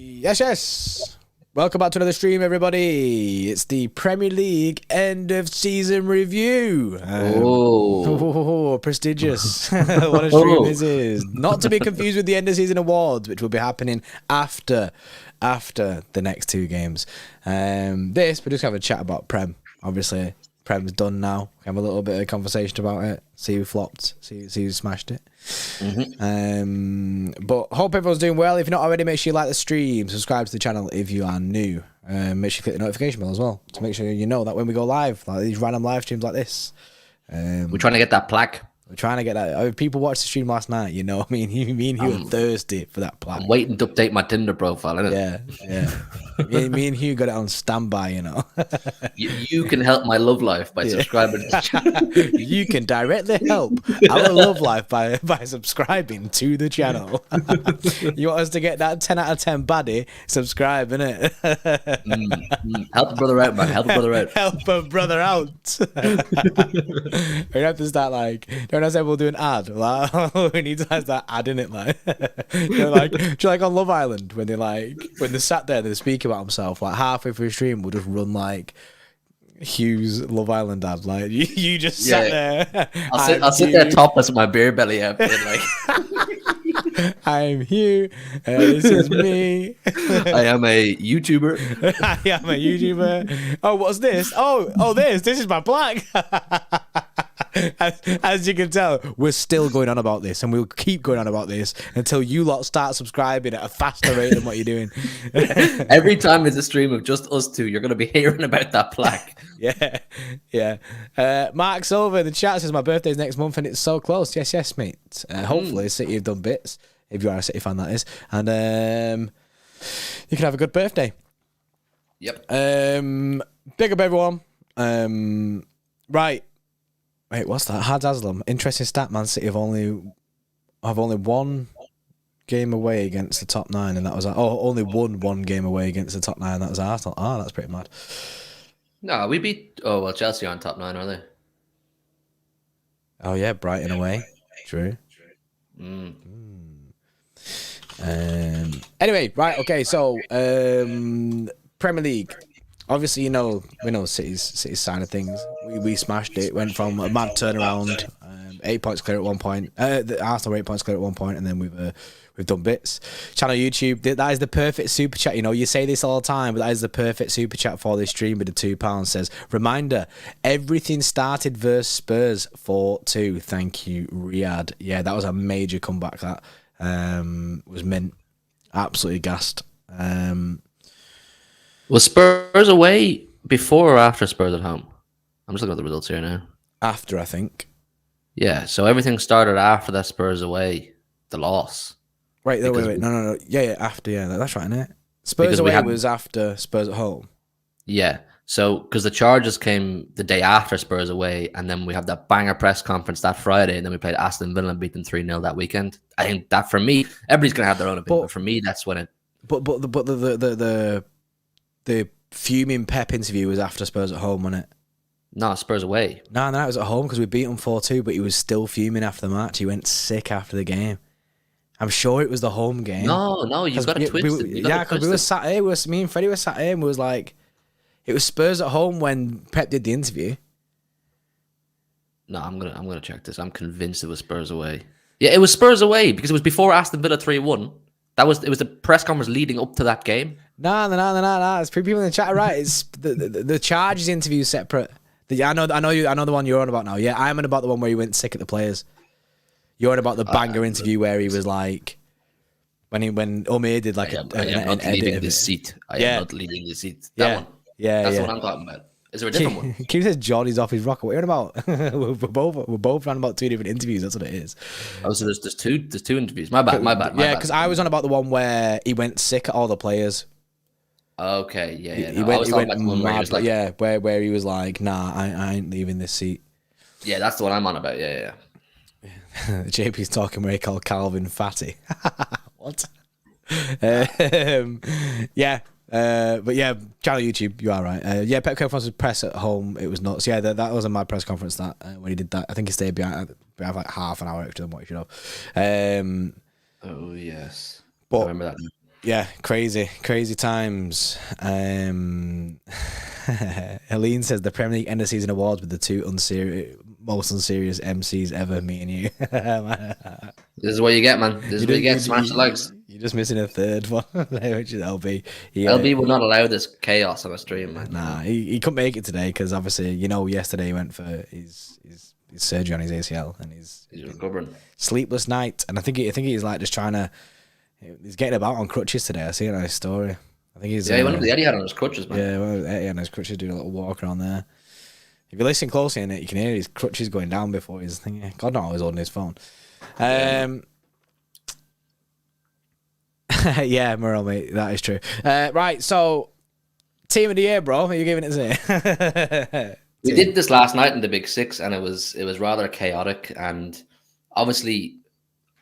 Yes, yes. Welcome back to another stream, everybody. It's the Premier League end of season review. Prestigious. What a stream this is. Not to be confused with the end of season awards, which will be happening after the next two games. We're just have a chat about Prem. Obviously, Prem's done now. Have a little bit of conversation about it. See who flopped. See who smashed it. But hope everyone's doing well. If you're not already, make sure you like the stream, subscribe to the channel if you are new. Make sure you click the notification bell as well to make sure you know that when we go live, like these random live streams like this. We're trying to get that plaque. We're trying to get that. People watched the stream last night, you know. Me and you were thirsty for that plaque. I'm waiting to update my Tinder profile, innit? Yeah. me and Hugh got it on standby, you know. You can help my love life by subscribing to the channel. You can directly help our love life by subscribing to the channel. You want us to get that 10 out of 10 baddie? Subscribe, innit? Help a brother out, man. Help a brother out. Help a brother out. We have to start like, don't I say we'll do an ad? Like, we need to have that ad in it, like, like, do you like on Love Island when they sat there, they speak about himself, like halfway through the stream, we'll just run like Hugh's Love Island ad, like you just sat there. I'll sit there topless with my beer belly out, being like, I'm Hugh. This is me. I am a YouTuber. I am a YouTuber. Oh, what's this? Oh, this is my plaque. As you can tell, we're still going on about this, and we'll keep going on about this until you lot start subscribing at a faster rate than what you're doing. Every time it's a stream of just us two, you're going to be hearing about that plaque. Yeah. Mark Silver in the chat says my birthday's next month and it's so close. Yes, mate. Hopefully, City have done bits, if you are a City fan, that is, and you can have a good birthday. Yep. Big up everyone. Right. Wait, what's that? Had Aslam. Interesting stat. Man City have only one game away against the top 9, and that was only won one game away against the top 9. That was Arsenal. Oh, that's pretty mad. No, we beat. Oh well, Chelsea aren't top 9, are they? Oh yeah, Brighton away. True. Anyway, right. Okay. So Premier League. Obviously, we know City's side of things. We smashed it. Went from a mad turnaround, 8 points clear at one point. The Arsenal were 8 points clear at one point, and then we've done bits. Channel YouTube. That is the perfect super chat. You say this all the time, but that is the perfect super chat for this stream with the £2. Says reminder: everything started versus Spurs 4-2. Thank you, Riyadh. Yeah, that was a major comeback. That was mint. Absolutely gassed. Was Spurs away before or after Spurs at home? I'm just looking at the results here now. After, I think. Yeah, so everything started after that Spurs away, the loss. Wait, no. Yeah, after, yeah, that's right, isn't it? Spurs away was after Spurs at home. Yeah, so because the charges came the day after Spurs away, and then we have that banger press conference that Friday, and then we played Aston Villa and beat them 3-0 that weekend. I think that for me, everybody's going to have their own opinion, but for me, that's when it... But the fuming Pep interview was after Spurs at home, wasn't it? No, Spurs away. No, it was at home because we beat them 4-2, but he was still fuming after the match. He went sick after the game. I'm sure it was the home game. No, you've got to twist it. Yeah, because we were sat here, me and Freddie were sat here and was like, it was Spurs at home when Pep did the interview. No, I'm gonna check this. I'm convinced it was Spurs away. Yeah, it was Spurs away because it was before Aston Villa 3-1. It was the press conference leading up to that game. No. It's people in the chat, right? It's the Chargers interview separate. I know the one you're on about now. Yeah, I'm on about the one where he went sick at the players. You're on about the banger interview where he was like, when Omir did like I am not leaving this seat. I am not leaving this seat. That one. Yeah, that's what I'm talking about. Is there a different one? Keith says Johnny's off his rocker. What are you on about? we're both on about two different interviews. That's what it is. Oh, so there's two interviews. My bad. Yeah, because I was on about the one where he went sick at all the players. Okay, yeah. He went mad, where he was like, nah, I ain't leaving this seat. Yeah, that's the one I'm on about. Yeah. JP's talking where he called Calvin fatty. What? Yeah. But yeah, channel YouTube, you are right. Yeah, Pep conference was press at home. It was nuts. Yeah, that was a mad press conference that when he did that. I think he stayed behind like half an hour extra than what he should have. Oh yes, but I remember that. Yeah, crazy times. Helene says the Premier League end of season awards with the two most unserious MCs ever. Me and you. This is what you get, man. This is what you get. Smash the likes. You're just missing a third one, which is LB. LB would not allow this chaos on a stream, man. Nah, he couldn't make it today because obviously, yesterday he went for his surgery on his ACL and he's recovering. Sleepless night, and I think he's like just trying to. He's getting about on crutches today. I see it on his story. I think he's. He went up the Etihad on his crutches, man. Yeah, Eddie on his crutches doing a little walk around there. If you listen closely in it, you can hear his crutches going down before he's thinking. God, not always holding his phone. Yeah, Merle, mate, that is true. Right, so team of the year, bro. Are you giving it to? We did this last night in the Big Six, and it was rather chaotic. And obviously,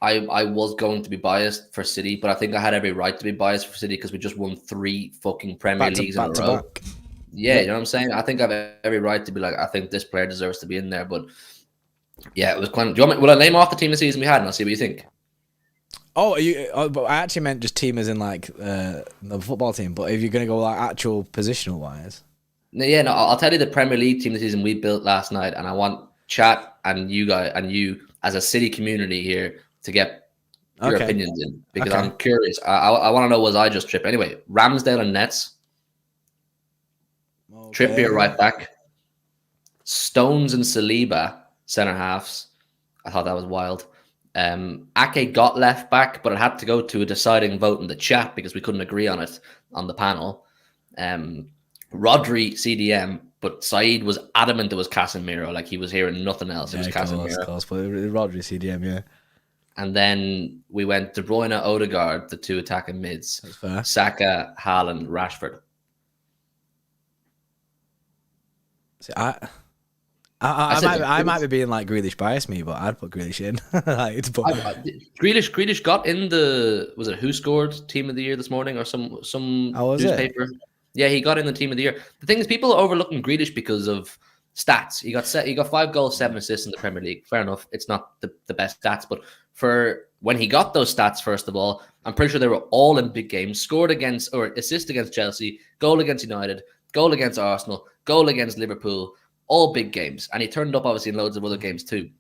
I was going to be biased for City, but I think I had every right to be biased for City because we just won 3 fucking Premier Leagues in a row. Yeah, you know what I'm saying? I think I have every right to be like, I think this player deserves to be in there. But yeah, it was kind of. Do you want me, will I name off the team of the season we had, and I'll see what you think? But I actually meant just team as in like the football team. But if you're gonna go like actual positional wise, yeah, no, I'll tell you the Premier League team of the season we built last night, and I want chat and you guys and you as a City community here to get your opinions in because I'm curious. I want to know, was I just tripped? Anyway, Ramsdale and Nets. Trippier right back. Stones and Saliba centre halves. I thought that was wild. Ake got left back, but it had to go to a deciding vote in the chat because we couldn't agree on it on the panel. Rodri CDM, but Saeed was adamant it was Casemiro. Like he was hearing nothing else. It was Casemiro. Close, but Rodri CDM, yeah. And then we went De Bruyne, Odegaard, the 2 attacking mids. That's fair. Saka, Haaland, Rashford. See, I might be being like Grealish biased me, but I'd put Grealish in. Grealish got in the, was it who scored team of the year this morning or some newspaper? Yeah, he got in the team of the year. The thing is, people are overlooking Grealish because of stats. He got 5 goals, 7 assists in the Premier League. Fair enough. It's not the best stats, but for when he got those stats, first of all, I'm pretty sure they were all in big games. Scored against or assist against Chelsea, goal against United, goal against Arsenal, goal against Liverpool. All big games. And he turned up, obviously, in loads of other games too.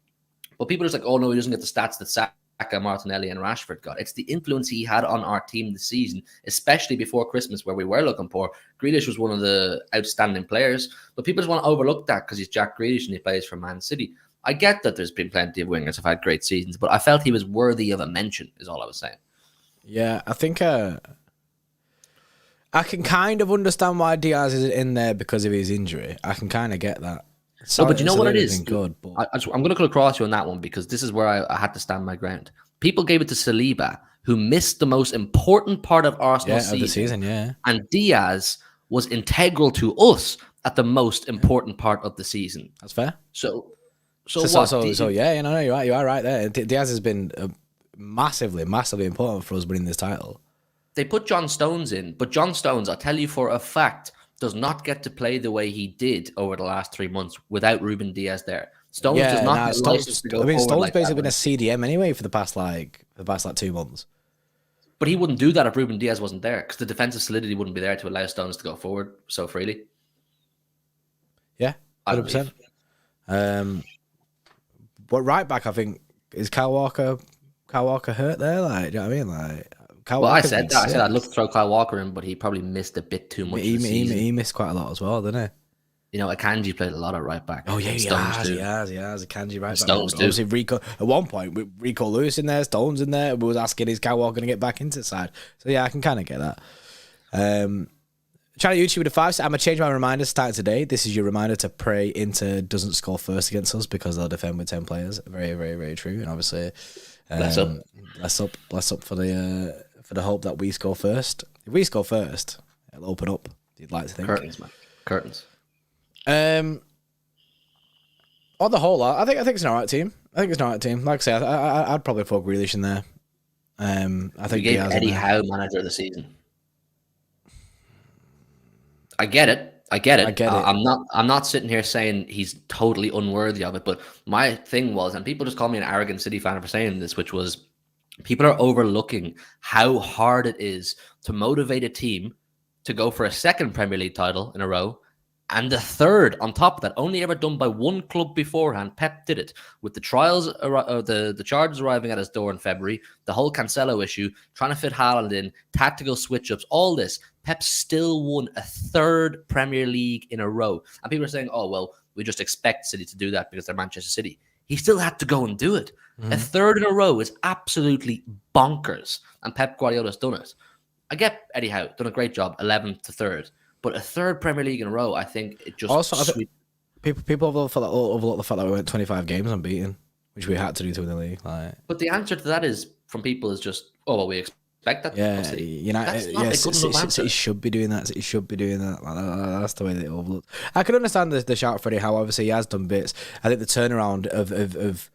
But people are just like, oh, no, he doesn't get the stats that Saka, Martinelli, and Rashford got. It's the influence he had on our team this season, especially before Christmas, where we were looking poor. Grealish was one of the outstanding players. But people just want to overlook that because he's Jack Grealish and he plays for Man City. I get that there's been plenty of wingers who've had great seasons, but I felt he was worthy of a mention, is all I was saying. Yeah, I think I can kind of understand why Diaz is in there because of his injury. I can kind of get that. But you know what it is? Good, but I'm going to come across you on that one because this is where I had to stand my ground. People gave it to Saliba, who missed the most important part of Arsenal's season. Yeah. And Diaz was integral to us at the most important part of the season. That's fair. So yeah, you are right there. Diaz has been massively important for us winning this title. They put John Stones in, but John Stones, I'll tell you for a fact, does not get to play the way he did over the last 3 months without Ruben Diaz there. Stones does not have license to go forward. Stones like basically been a CDM anyway for the past 2 months. But he wouldn't do that if Ruben Diaz wasn't there because the defensive solidity wouldn't be there to allow Stones to go forward so freely. Yeah, 100%. But right back, I think, is Kyle Walker hurt there? Like, do you know what I mean? Like, I said that. I said I'd look to throw Kyle Walker in, but he probably missed a bit too much. He missed quite a lot as well, didn't he? You know, Akanji played a lot of right back. Oh yeah, he has. Akanji right back. Stones too. Obviously, Rico at one point with Rico Lewis in there, Stones in there. We was asking, is Kyle Walker going to get back into the side? So yeah, I can kind of get that. Trying to YouTube with a 5. I'm gonna change my reminder starting today. This is your reminder to pray Inter doesn't score first against us because they'll defend with 10 players. Very, very, very true. And obviously, bless up for the hope that we score first. If we score first, it'll open up. You'd like to think curtains, man. Curtains. On the whole, I think it's an alright team. Like I say, I'd probably put Grealish in there. I think we gave Eddie Howe manager of the season. I get it. I'm not sitting here saying he's totally unworthy of it, but my thing was, and people just call me an arrogant City fan for saying this, which was people are overlooking how hard it is to motivate a team to go for a second Premier League title in a row. And the third on top of that, only ever done by one club beforehand. Pep did it with the the charges arriving at his door in February, the whole Cancelo issue, trying to fit Haaland in, tactical switch-ups, all this. Pep still won a third Premier League in a row. And people are saying, oh, well, we just expect City to do that because they're Manchester City. He still had to go and do it. A third in a row is absolutely bonkers. And Pep Guardiola's done it. I get Eddie Howe, done a great job, 11th to 3rd. But a third Premier League in a row, I think it just also people overlook the fact that we went 25 games unbeaten, which we had to do to win the league. Like, but the answer to that is from people is just, oh, well, we expect that. Yeah, you know, City should be doing that. City should be doing that. Like, that's the way they overlook. I can understand the shout for Eddie Howe. Obviously, he has done bits. I think the turnaround of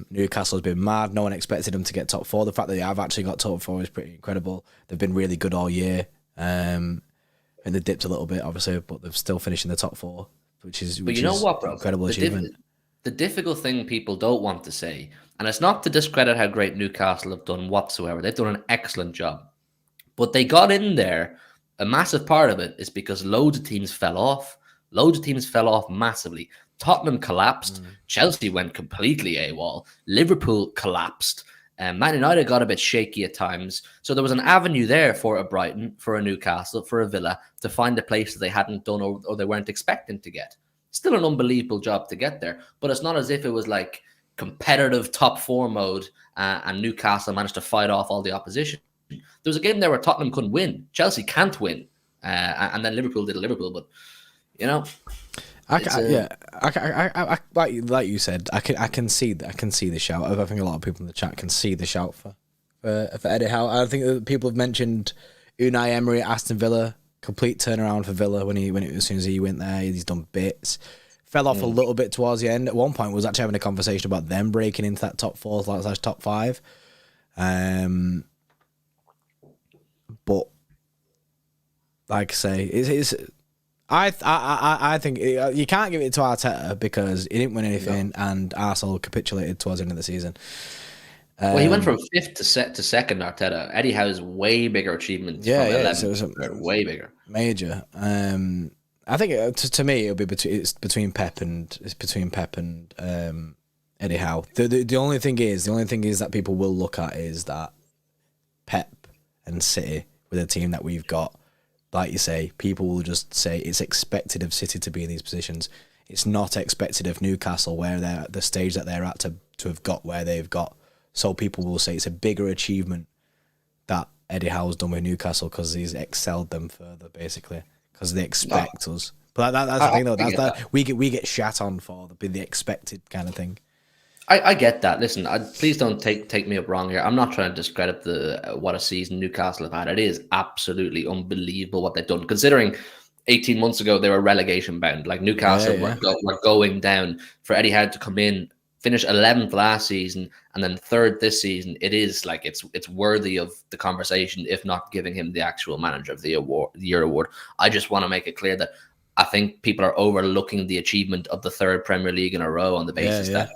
Newcastle has been mad. No one expected them to get top 4. The fact that they have actually got top 4 is pretty incredible. They've been really good all year. And they dipped a little bit, obviously, but they've still finished in the top 4, which is incredible achievement. The difficult thing people don't want to say, and it's not to discredit how great Newcastle have done whatsoever. They've done an excellent job. But they got in there. A massive part of it is because loads of teams fell off. Loads of teams fell off massively. Tottenham collapsed. Chelsea went completely AWOL. Liverpool collapsed. Man United got a bit shaky at times. So there was an avenue there for a Brighton, for a Newcastle, for a Villa to find a place that they hadn't done or they weren't expecting to get. Still an unbelievable job to get there. But it's not as if it was like competitive top 4 mode and Newcastle managed to fight off all the opposition. There was a game there where Tottenham couldn't win. Chelsea can't win. And then Liverpool did a Liverpool. But, you know... like you said, I can see the shout. I think a lot of people in the chat can see the shout for Eddie Howe. I think that people have mentioned Unai Emery at Aston Villa, complete turnaround for Villa when as soon as he went there, he's done bits. Fell off a little bit towards the end. At one point, we was actually having a conversation about them breaking into that top 4 / top 5. But like I say, it's. I think you can't give it to Arteta because he didn't win anything and Arsenal capitulated towards the end of the season. Well, he went from 5th to 2nd, Arteta. Eddie Howe's way bigger achievement. Way bigger. Major. I think to me it'll be between Pep and Eddie Howe. The only thing is that people will look at is that Pep and City with a team that we've got. Like you say, people will just say it's expected of City to be in these positions. It's not expected of Newcastle where they're at the stage that they're at to have got where they've got. So people will say it's a bigger achievement that Eddie Howe's done with Newcastle because he's excelled them further, basically, because they expect us. But that's the thing, though. We get shat on for the expected kind of thing. I get that. Listen, please don't take me up wrong here. I'm not trying to discredit what a season Newcastle have had. It is absolutely unbelievable what they've done, considering 18 months ago they were relegation bound. Like Newcastle were going down. For Eddie Howe to come in, finish 11th last season, and then 3rd this season. It is like it's worthy of the conversation, if not giving him the actual Manager of the Year award. I just want to make it clear that I think people are overlooking the achievement of the 3rd Premier League in a row on the basis that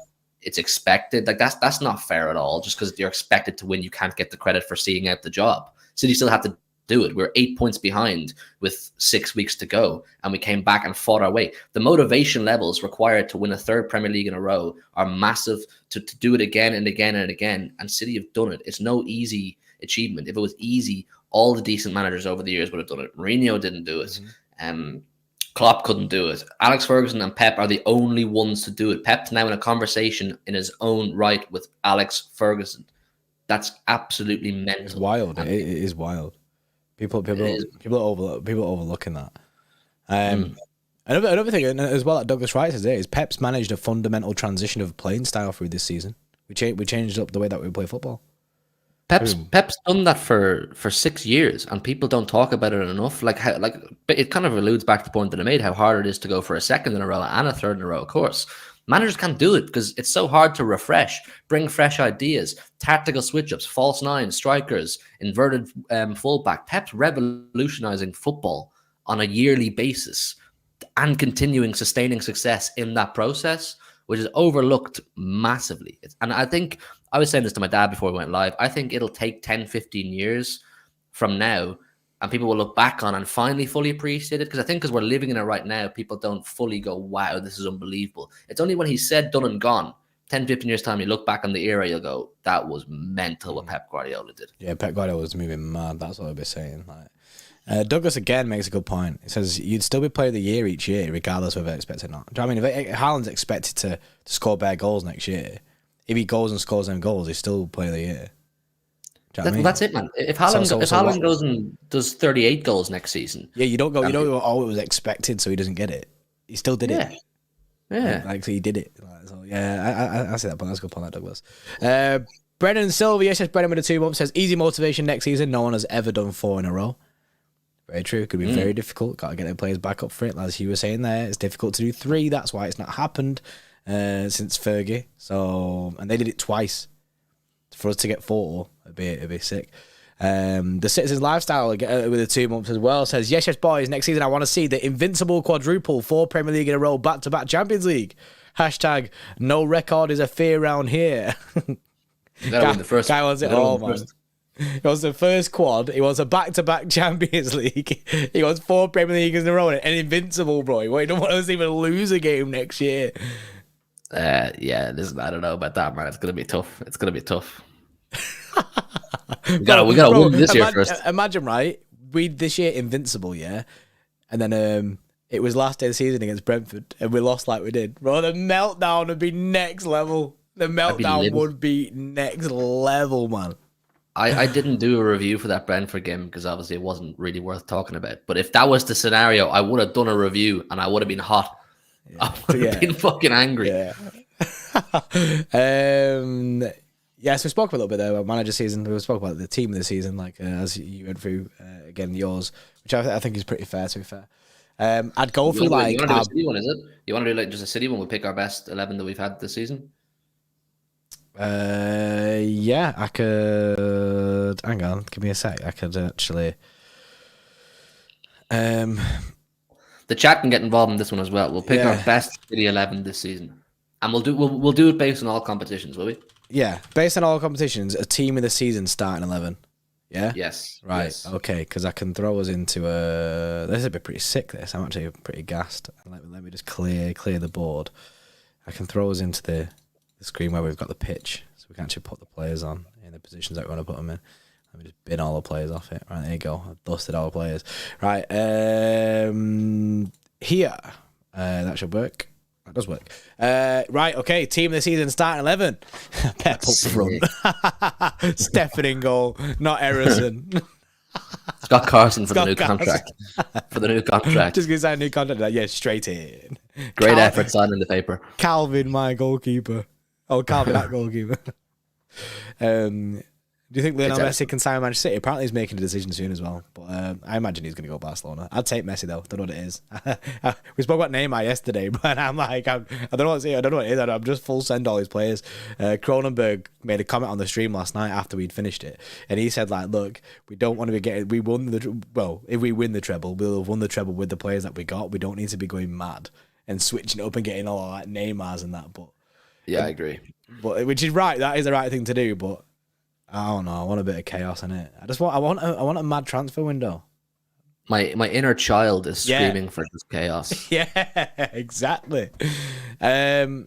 it's expected. Like that's not fair at all. Just because you're expected to win, you can't get the credit for seeing out the job. City still have to do it. We're 8 points behind with 6 weeks to go, and we came back and fought our way. The motivation levels required to win a 3rd Premier League in a row are massive. To do it again and again and again, and City have done it. It's no easy achievement. If it was easy, all the decent managers over the years would have done it. Mourinho didn't do it. Klopp couldn't do it. Alex Ferguson and Pep are the only ones to do it. Pep's now in a conversation in his own right with Alex Ferguson. That's absolutely mental. It's wild. It is wild. People are overlooking that. Another thing as well that Douglas Wright says there is Pep's managed a fundamental transition of playing style through this season. We changed up the way that we play football. Pep's done that for 6 years, and people don't talk about it enough. But it kind of alludes back to the point that I made, how hard it is to go for a 2nd in a row and a 3rd in a row. Of course, managers can't do it because it's so hard to refresh, bring fresh ideas, tactical switch-ups, false nines, strikers, inverted fullback. Pep's revolutionizing football on a yearly basis and sustaining success in that process, which is overlooked massively. And I think I was saying this to my dad before we went live. I think it'll take 10, 15 years from now, and people will look back on and finally fully appreciate it. Because I think because we're living in it right now, people don't fully go, wow, this is unbelievable. It's only when he's said, done, and gone, 10, 15 years time, you look back on the era, you'll go, that was mental what Pep Guardiola did. Yeah, Pep Guardiola was moving mad. That's what I'd be saying. Douglas again makes a good point. He says you'd still be player of the year each year, regardless of whether expected or not. Do you know what I mean? If Haaland's expected to score bare goals next year, if he goes and scores them goals, he's still player of the year. Do you know what I mean? That's it, man. If Haaland goes and does 38 goals next season, yeah, you don't go. Oh, it was expected, so he doesn't get it. He still did it. Yeah, like so he did it. So yeah, I see that point. That's a good point, that Douglas. Brennan Silva, yes, Brennan with a 2 month says easy motivation next season. No one has ever done 4 in a row. Very true. Could be very difficult. Got to get the players back up for it. As you were saying there, it's difficult to do 3. That's why it's not happened since Fergie. So, and they did it twice. For us to get 4, it'd be sick. The Citizens Lifestyle with the 2 months as well says, yes, boys, next season I want to see the invincible quadruple, 4 Premier League in a row, back-to-back Champions League. Hashtag no record is a fear around here. You gotta win the first. Guy wants it all, man. He wants the first quad. He wants a back-to-back Champions League. He wants 4 Premier Leagues in a row and invincible, bro. He don't want us to even lose a game next year. Yeah, listen, I don't know about that, man. It's gonna be tough. we gotta win this year first. Imagine, right? We this year invincible, yeah, and then it was last day of the season against Brentford, and we lost like we did. Bro, the meltdown would be next level. The meltdown would be next level, man. I didn't do a review for that Brentford game because obviously it wasn't really worth talking about. But if that was the scenario, I would have done a review and I would have been hot. Yeah. I would have been fucking angry. Yeah. Yes, we spoke a little bit there about manager season. We spoke about the team of the season, like as you went through again yours, which I think is pretty fair. To be fair, I'd go for like. You want to do a City one? Is it? You want to do like just a City one? We'll pick our best 11 that we've had this season. Yeah, I could. Hang on, give me a sec. I could actually. The chat can get involved in this one as well. We'll pick our best City 11 this season, and we'll do it based on all competitions, will we? Yeah, based on all competitions, a team of the season starting 11. Yeah. Yes. Right. Yes. Okay, because I can throw us into a. This would be pretty sick. This. I'm actually pretty gassed. Let me just clear the board. I can throw us into the screen where we've got the pitch, so we can actually put the players on in the positions that we want to put them in. Let me just bin all the players off it. Right, there you go. I've busted all the players. Right, here. That should work. That does work. Right, okay. Team of the season starting 11. Pep up front. Stefan in goal, not Erison. Scott Carson for the new contract. Just going to sign a new contract. Yeah, straight in. Great effort signing the paper. Calvin, my goalkeeper. Oh, Calvin, that goalkeeper. Do you think Lionel Messi can sign Manchester City? Apparently he's making a decision soon as well. But I imagine he's going to go Barcelona. I'd take Messi though. Don't know what it is. We spoke about Neymar yesterday, but I'm like, I don't know what it is. I don't know what it is. I'm just full send all his players. Cronenberg made a comment on the stream last night after we'd finished it. And he said, like, look, we don't want to be getting, if we win the treble, we'll have won the treble with the players that we got. We don't need to be going mad and switching it up and getting all like Neymars and that. But yeah, I agree. But which is right. That is the right thing to do. But I don't know. I want a bit of chaos in it. I want a mad transfer window. My inner child is screaming for this chaos. Yeah, exactly. Right,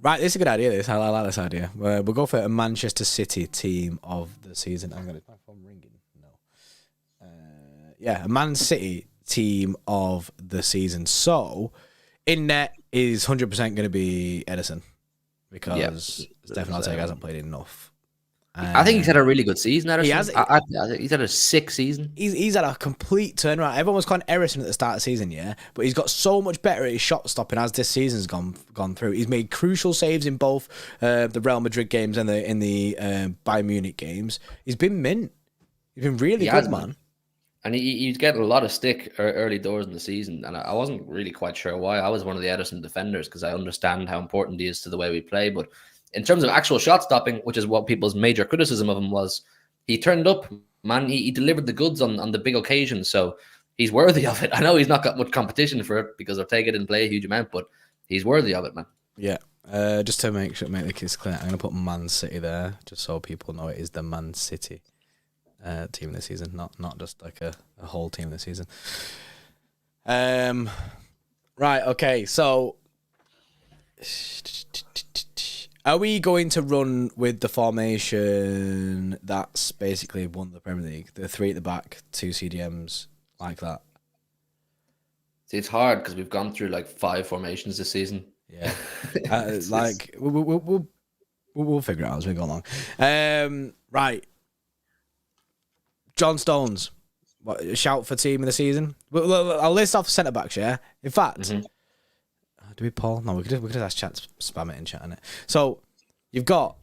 this is a good idea. I like this idea. We'll go for a Manchester City team of the season. Is my phone ringing? No. A Man City team of the season. So, in net is 100% going to be Edison because Stefan Ortega hasn't played enough. I think he's had a really good season. Ederson. He has. He's had a sick season. He's had a complete turnaround. Everyone was calling Erison at the start of the season, yeah, but he's got so much better at his shot stopping as this season's gone through. He's made crucial saves in both the Real Madrid games and in the Bayern Munich games. He's been mint. He's been really good, man. And he's getting a lot of stick early doors in the season, and I wasn't really quite sure why. I was one of the Ederson defenders because I understand how important he is to the way we play, but in terms of actual shot stopping, which is what people's major criticism of him was, he turned up, man. He delivered the goods on the big occasions, so he's worthy of it. I know he's not got much competition for it because Ortega didn't play a huge amount, but he's worthy of it, man. Yeah, Just to make the kids clear, I'm gonna put Man City there, just so people know it is the Man City team this season, not just like a whole team this season. Right. Okay. So, are we going to run with the formation that's basically won the Premier League? The 3 at the back, 2 CDMs, like that. See, it's hard because we've gone through like 5 formations this season. Yeah. Like we'll figure it out as we go along. Right. John Stones. What, shout for team of the season? I'll list off centre backs. Yeah. In fact, do we Paul? No, we could just ask chat, spam it in chat, innit? So you've got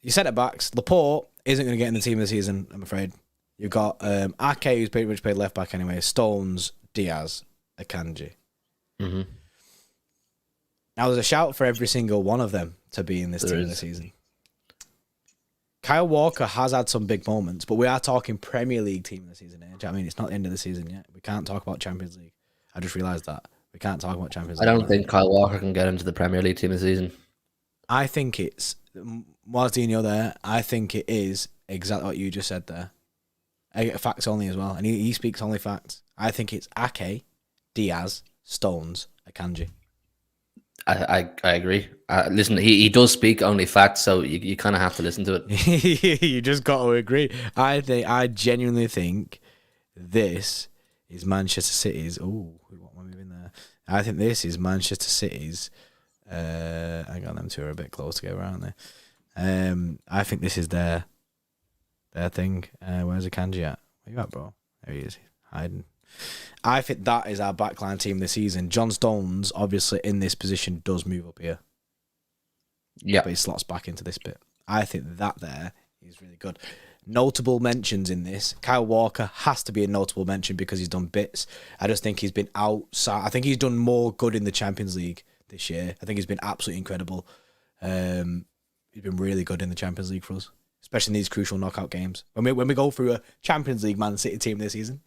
your centre backs. Laporte isn't going to get in the team of the season, I'm afraid. You've got Ake, who's pretty much played left back anyway. Stones, Diaz, Akanji. Mm-hmm. Now there's a shout for every single one of them to be in this team of the season. Kyle Walker has had some big moments, but we are talking Premier League team of the season here. Do you know what I mean? It's not the end of the season yet. We can't talk about Champions League. I just realised that. We can't talk about Champions League. I don't think Kyle Walker can get into the Premier League team of the season. I think it's Martinho there. I think it is exactly what you just said there. Facts only as well. And he speaks only facts. I think it's Ake, Diaz, Stones, Akanji. I agree. Listen, he does speak only facts, so you kind of have to listen to it. You just got to agree. I genuinely think this is Manchester City's. Oh, what am I moving there? I think this is Manchester City's. Hang on, them two are a bit close together, aren't they? I think this is their thing. Where's Akanji at? Where you at, bro? There he is, hiding. I think that is our backline team this season. John Stones, obviously, in this position, does move up here. Yeah. But he slots back into this bit. I think that there is really good. Notable mentions in this. Kyle Walker has to be a notable mention because he's done bits. I just think he's been outside. I think he's done more good in the Champions League this year. I think he's been absolutely incredible. He's been really good in the Champions League for us, especially in these crucial knockout games. When we go through a Champions League Man City team this season,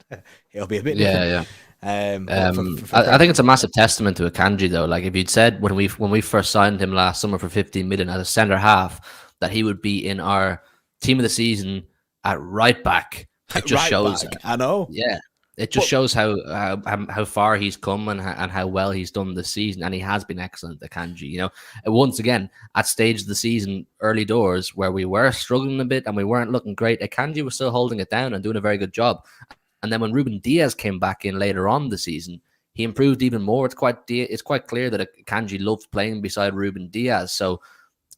it'll be a bit different. Yeah. I think it's a massive testament to Akanji though. Like if you'd said when we first signed him last summer for 15 million as a centre half that he would be in our team of the season at right back, it just shows. I know. Yeah, it just shows how far he's come and how well he's done this season, and he has been excellent. Akanji, you know, once again at stage of the season, early doors where we were struggling a bit and we weren't looking great, Akanji was still holding it down and doing a very good job. And then when Ruben Diaz came back in later on the season, he improved even more. It's quite clear that Akanji loves playing beside Ruben Diaz. So,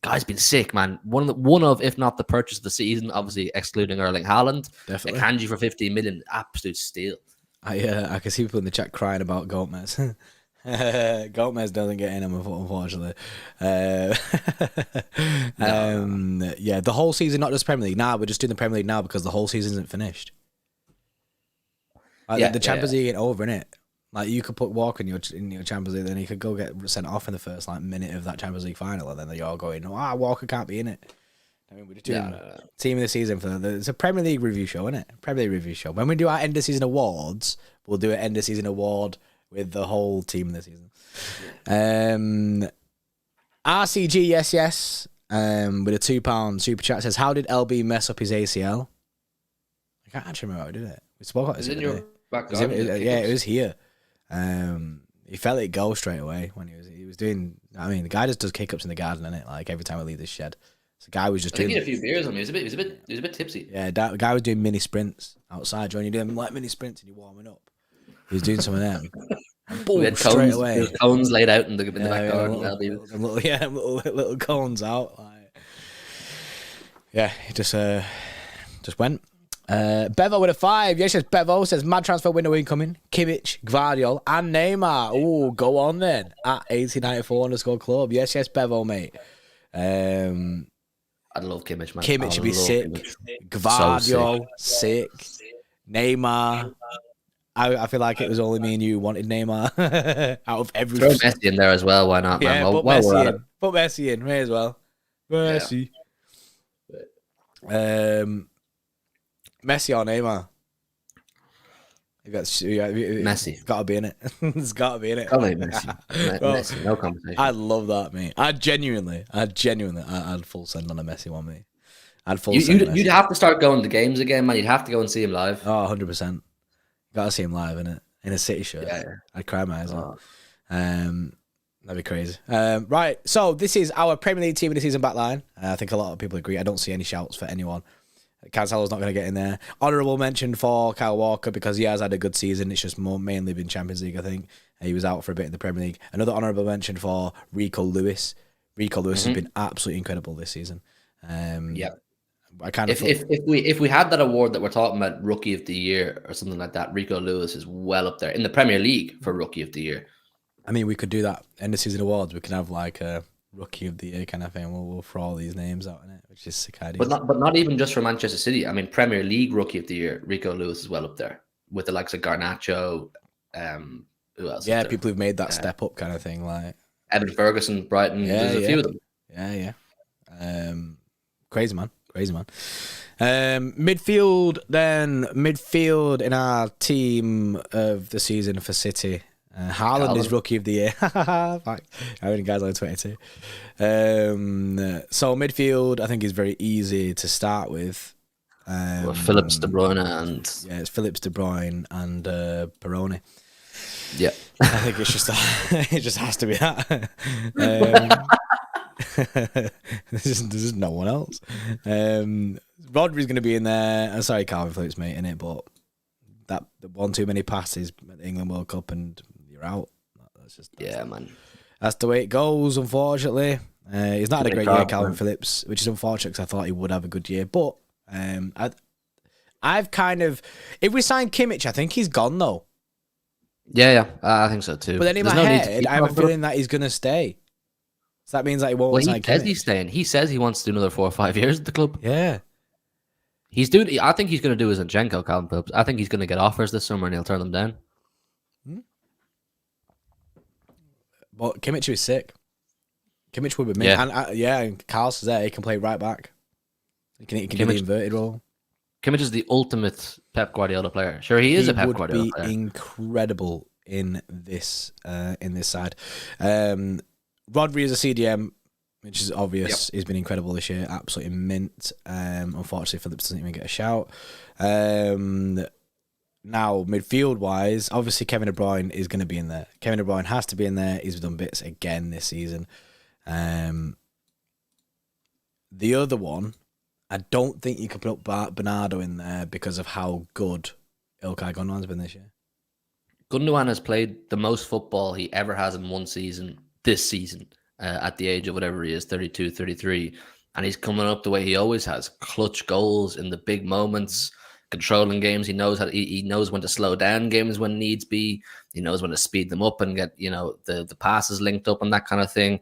guy's been sick, man. One of, if not the purchase of the season, obviously excluding Erling Haaland. Definitely. Akanji for 15 million, absolute steal. I can see people in the chat crying about Gomez. Gomez doesn't get in him, unfortunately. No. Yeah, the whole season, not just Premier League. Nah, we're just doing the Premier League now because the whole season isn't finished. The Champions League ain't over, innit? Like you could put Walker in your Champions League, then he could go get sent off in the first minute of that Champions League final, and then you're all going, Walker can't be in it. I mean, we're just doing team of the season it's a Premier League review show, isn't it? Premier League review show. When we do our end of season awards, we'll do an end of season award with the whole team of the season. RCG, yes. With a £2 super chat says, how did LB mess up his ACL? I can't actually remember how he did it. We spoke about this. In your back garden? It was here. He felt it go straight away when he was doing. I mean, the guy just does kick ups in the garden, innit? Like every time I leave this shed. So the guy was just doing. He had a few beers on me. He was a bit tipsy. Yeah, the guy was doing mini sprints outside. When you do them like mini sprints and you're warming up, he was doing some of them. Boom, we had straight cones, away. Cones laid out in the back garden. Little cones out. He just went. Bevo with a 5. Yes, Bevo says mad transfer window incoming. Kimmich, Gvardiol, and Neymar. Oh, go on then. At 1894_club. Yes, Bevo, mate. I love Kimmich, man. Kimmich should be sick. Gvardiol, sick. Neymar. I feel like it was only me and you who wanted Neymar out of everything. Throw Messi in there as well. Why not, man? Put Messi in. May as well. Messi. Yeah. Messi or Neymar? Messi. It's got to be in it. It's got to be in it. Probably Messi. Well, Messi, no conversation. I love that, mate. I'd full send on a Messi one, mate. I'd full send You'd Messi. have to start going to games again, man. You'd have to go and see him live. Oh, 100%. Got to see him live, innit? In a City shirt. Yeah. I'd cry my eyes out. That'd be crazy. Right, so this is our Premier League team of the season backline. I think a lot of people agree. I don't see any shouts for anyone. Cancelo's not going to get in there. Honourable mention for Kyle Walker because he has had a good season. It's just mainly been Champions League, I think. He was out for a bit in the Premier League. Another honourable mention for Rico Lewis. Rico Lewis has been absolutely incredible this season. I kind of if we had that award that we're talking about, Rookie of the Year or something like that, Rico Lewis is well up there in the Premier League for Rookie of the Year. I mean, we could do that end of season awards. We can have like a Rookie of the Year kind of thing. We'll throw all these names out in it, which is sick idea. But not even just for Manchester City. I mean, Premier League Rookie of the Year, Rico Lewis is well up there with the likes of Garnacho. Who else? Yeah, people who've made that step up kind of thing, like Evan Ferguson, Brighton. There's a few of them. Yeah. Crazy man. Midfield in our team of the season for City. Haaland is Rookie of the Year. Fuck. How many guys on 22? So midfield, I think is very easy to start with. Phillips, De Bruyne, and it's Phillips, De Bruyne, and Peroni. Yeah, I think it's just it just has to be that. There's no one else. Rodri's going to be in there. I'm sorry, Calvin Phillips, mate, in it, but that one too many passes at the England World Cup and you're out. Man. That's the way it goes, unfortunately. He's not had a great year, Calvin Phillips, which is unfortunate because I thought he would have a good year. But I've kind of, if we sign Kimmich, I think he's gone though. Yeah, I think so too. But then in my head, I have a feeling that he's going to stay. So that means that he won't sign Kimmich. He says he's staying. He says he wants to do another 4 or 5 years at the club. Yeah. I think he's going to do his Zinchenko, Calvin Phillips. I think he's going to get offers this summer and he'll turn them down. But Kimmich was sick. Kimmich would be me. Yeah. And Carl's there. He can play right back. He can do the inverted role. Kimmich is the ultimate Pep Guardiola player. Sure, he is a Pep Guardiola player. He would be incredible in this side. Rodri is a CDM, which is obvious. He's been incredible this year. Absolutely mint. Unfortunately, Phillips doesn't even get a shout. Now, midfield-wise, obviously Kevin De Bruyne is going to be in there. Kevin De Bruyne has to be in there. He's done bits again this season. The other one, I don't think you can put Bernardo in there because of how good Ilkay Gundogan's been this year. Gundogan has played the most football he ever has in one season this season at the age of whatever he is, 32, 33. And he's coming up the way he always has. Clutch goals in the big moments, controlling games. He knows he knows when to slow down games when needs be. He knows when to speed them up and get, the passes linked up and that kind of thing.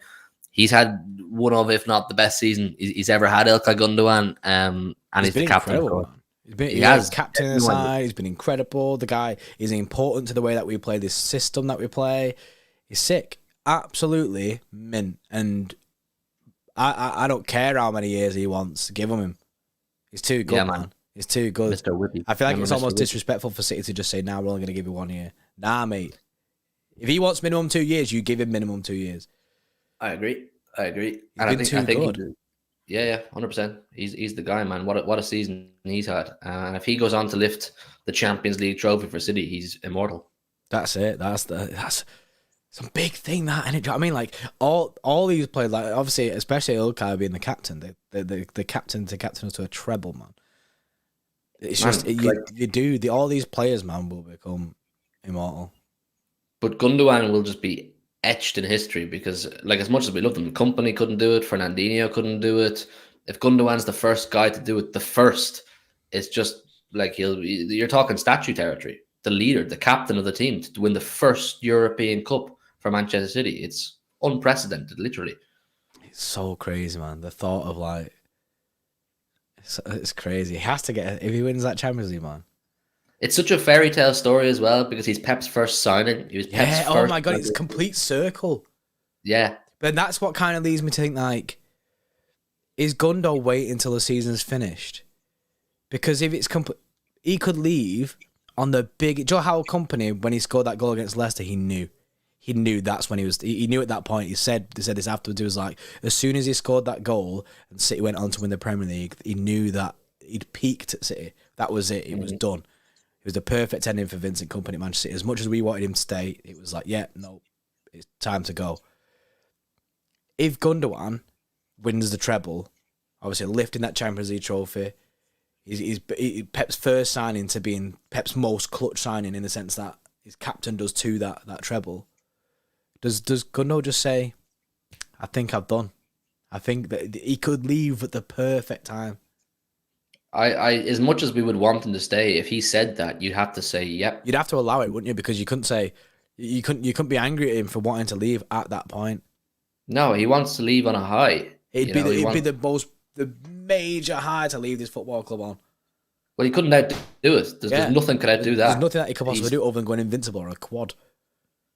He's had one of, if not the best season he's ever had, Ilkay Gundogan. And he's the captain. He has captain in the side. He's been incredible. The guy is important to the way that we play this system that we play. He's sick. Absolutely mint. And I don't care how many years he wants. Give him. He's too good, man. He's too good. Mr. Whippy. I feel like it's almost disrespectful for City to just say, nah, we're only going to give you 1 year. Nah, mate. If he wants minimum 2 years, you give him minimum 2 years. I agree. He's been too good. Yeah, 100%. He's the guy, man. What a season he's had. And if he goes on to lift the Champions League trophy for City, he's immortal. That's it. That's some big thing, that. And I mean, like all these players, like obviously, especially Ilkay being the captain, the captain to captain us to a treble, man. It's just all these players, man, will become immortal. But Gundogan will just be etched in history because, like, as much as we love them, Company couldn't do it, Fernandinho couldn't do it. If Gundogan's the first guy to do it, it's just like you're talking statue territory. The leader, the captain of the team, to win the first European Cup for Manchester City. It's unprecedented, literally. It's so crazy, man. The thought of it's crazy. He has to if he wins that Champions League, man. It's such a fairy tale story as well because he's Pep's first signing. He was Pep's first. Oh my God, it's a complete circle. Yeah. But that's what kind of leads me to think, is Gundo wait until the season's finished? Because if it's he could leave on the big Joe Howell company when he scored that goal against Leicester, he knew that's when he knew at that point. He said this afterwards. It was like as soon as he scored that goal and City went on to win the Premier League, he knew that he'd peaked at City. That was it. It was done. It was the perfect ending for Vincent Kompany at Manchester City. As much as we wanted him to stay, it was like, yeah, no, it's time to go. If Gundogan wins the treble, obviously lifting that Champions League trophy, he's Pep's first signing to being Pep's most clutch signing in the sense that his captain does to that treble. Does Gundo just say, I think I've done? I think that he could leave at the perfect time. I as much as we would want him to stay, if he said that, you'd have to say, yep. You'd have to allow it, wouldn't you? Because you couldn't be angry at him for wanting to leave at that point. No, he wants to leave on a high. It'd be the major high to leave this football club on. Well, he couldn't outdo it. There's nothing could outdo that. There's nothing that he could possibly do other than going invincible or a quad.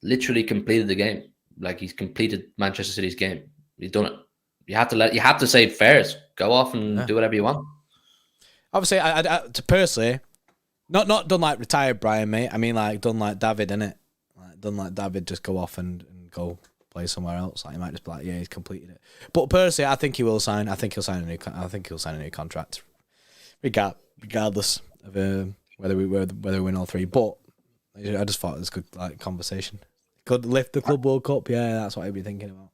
Literally completed the game. Like he's completed Manchester City's game. He's done it. You have to say fairs. Go off and do whatever you want. Obviously, I personally, not done like retired Brian, mate. I mean, like done like David, innit? Like done like David, just go off and go play somewhere else. Like he might just be like, yeah, he's completed it. But personally, I think he will sign. I think he'll sign a new contract, regardless of whether we win all three. But I just thought it was good like conversation. Could lift the Club World Cup. Yeah, that's what I'd be thinking about.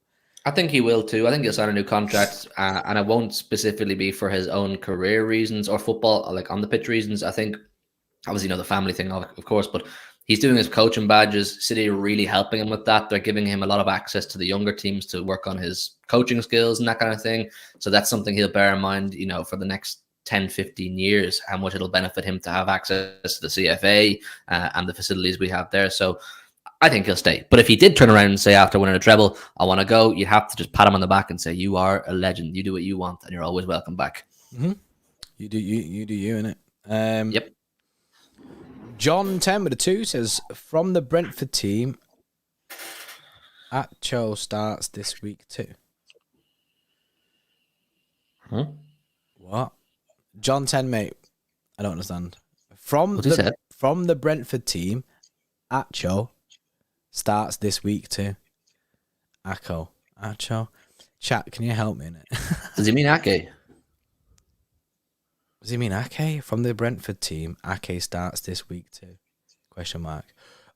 I think he will too. I think he'll sign a new contract, and it won't specifically be for his own career reasons or football, like on the pitch reasons. I think, obviously, the family thing, of course, but he's doing his coaching badges. City are really helping him with that. They're giving him a lot of access to the younger teams to work on his coaching skills and that kind of thing. So that's something he'll bear in mind, for the next 10, 15 years, how much it'll benefit him to have access to the CFA and the facilities we have there. So I think he'll stay. But if he did turn around and say after winning a treble, I want to go, you'd have to just pat him on the back and say, you are a legend. You do what you want and you're always welcome back. Mm-hmm. You do you, innit? Yep. John 10 with a 2 says, from the Brentford team, Atcho starts this week too. Huh? What? John 10, mate. I don't understand. From the Brentford team, Atcho starts this week too. Acho. Chat, can you help me in it? Does he mean Ake? Does he mean Ake? From the Brentford team, Ake starts this week too. Question mark.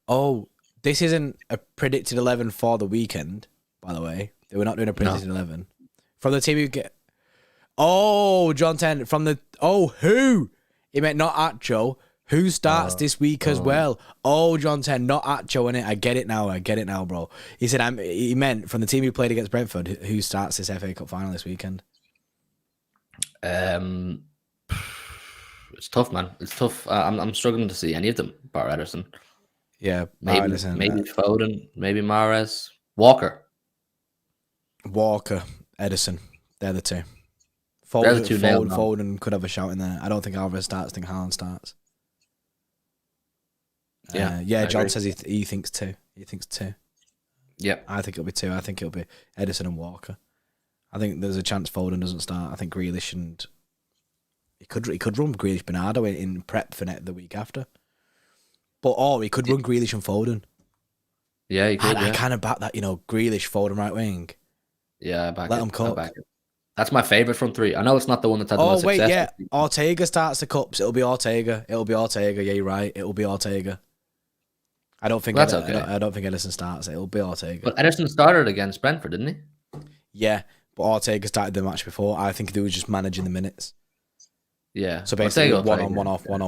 Oh, this isn't a predicted 11 for the weekend, by the way. They were not doing a predicted 11. From the team you get... Oh, John 10. From the... Oh, who? He meant not Acho. Who starts this week as well? Oh, John 10, not Atcho in it. I get it now, bro. He said he meant from the team who played against Brentford, who starts this FA Cup final this weekend. It's tough, man. It's tough. I'm struggling to see any of them. Bar Ederson. Yeah, maybe Foden, maybe Mahrez, Walker, Ederson. They're the two. Foden could have a shout in there. I don't think Alvarez starts. I think Haaland starts. John says he thinks two. He thinks two. Yeah, I think it'll be two. I think it'll be Ederson and Walker. I think there's a chance Foden doesn't start. I think Grealish and he could run Grealish Bernardo in prep for the week after. Or he could run Grealish and Foden. Yeah, he could. I kind of back that, Grealish, Foden, right wing. Yeah, let him cook. That's my favourite front three. I know it's not the one that's had the most success. Oh, wait, yeah. Ortega starts the cups. It'll be Ortega. Yeah, you're right. It'll be Ortega. I don't think okay. I don't think Ederson starts. It'll be Ortega. But Ederson started against Brentford, didn't he? Yeah, but Ortega started the match before. I think they were just managing the minutes. Yeah. So basically, one on,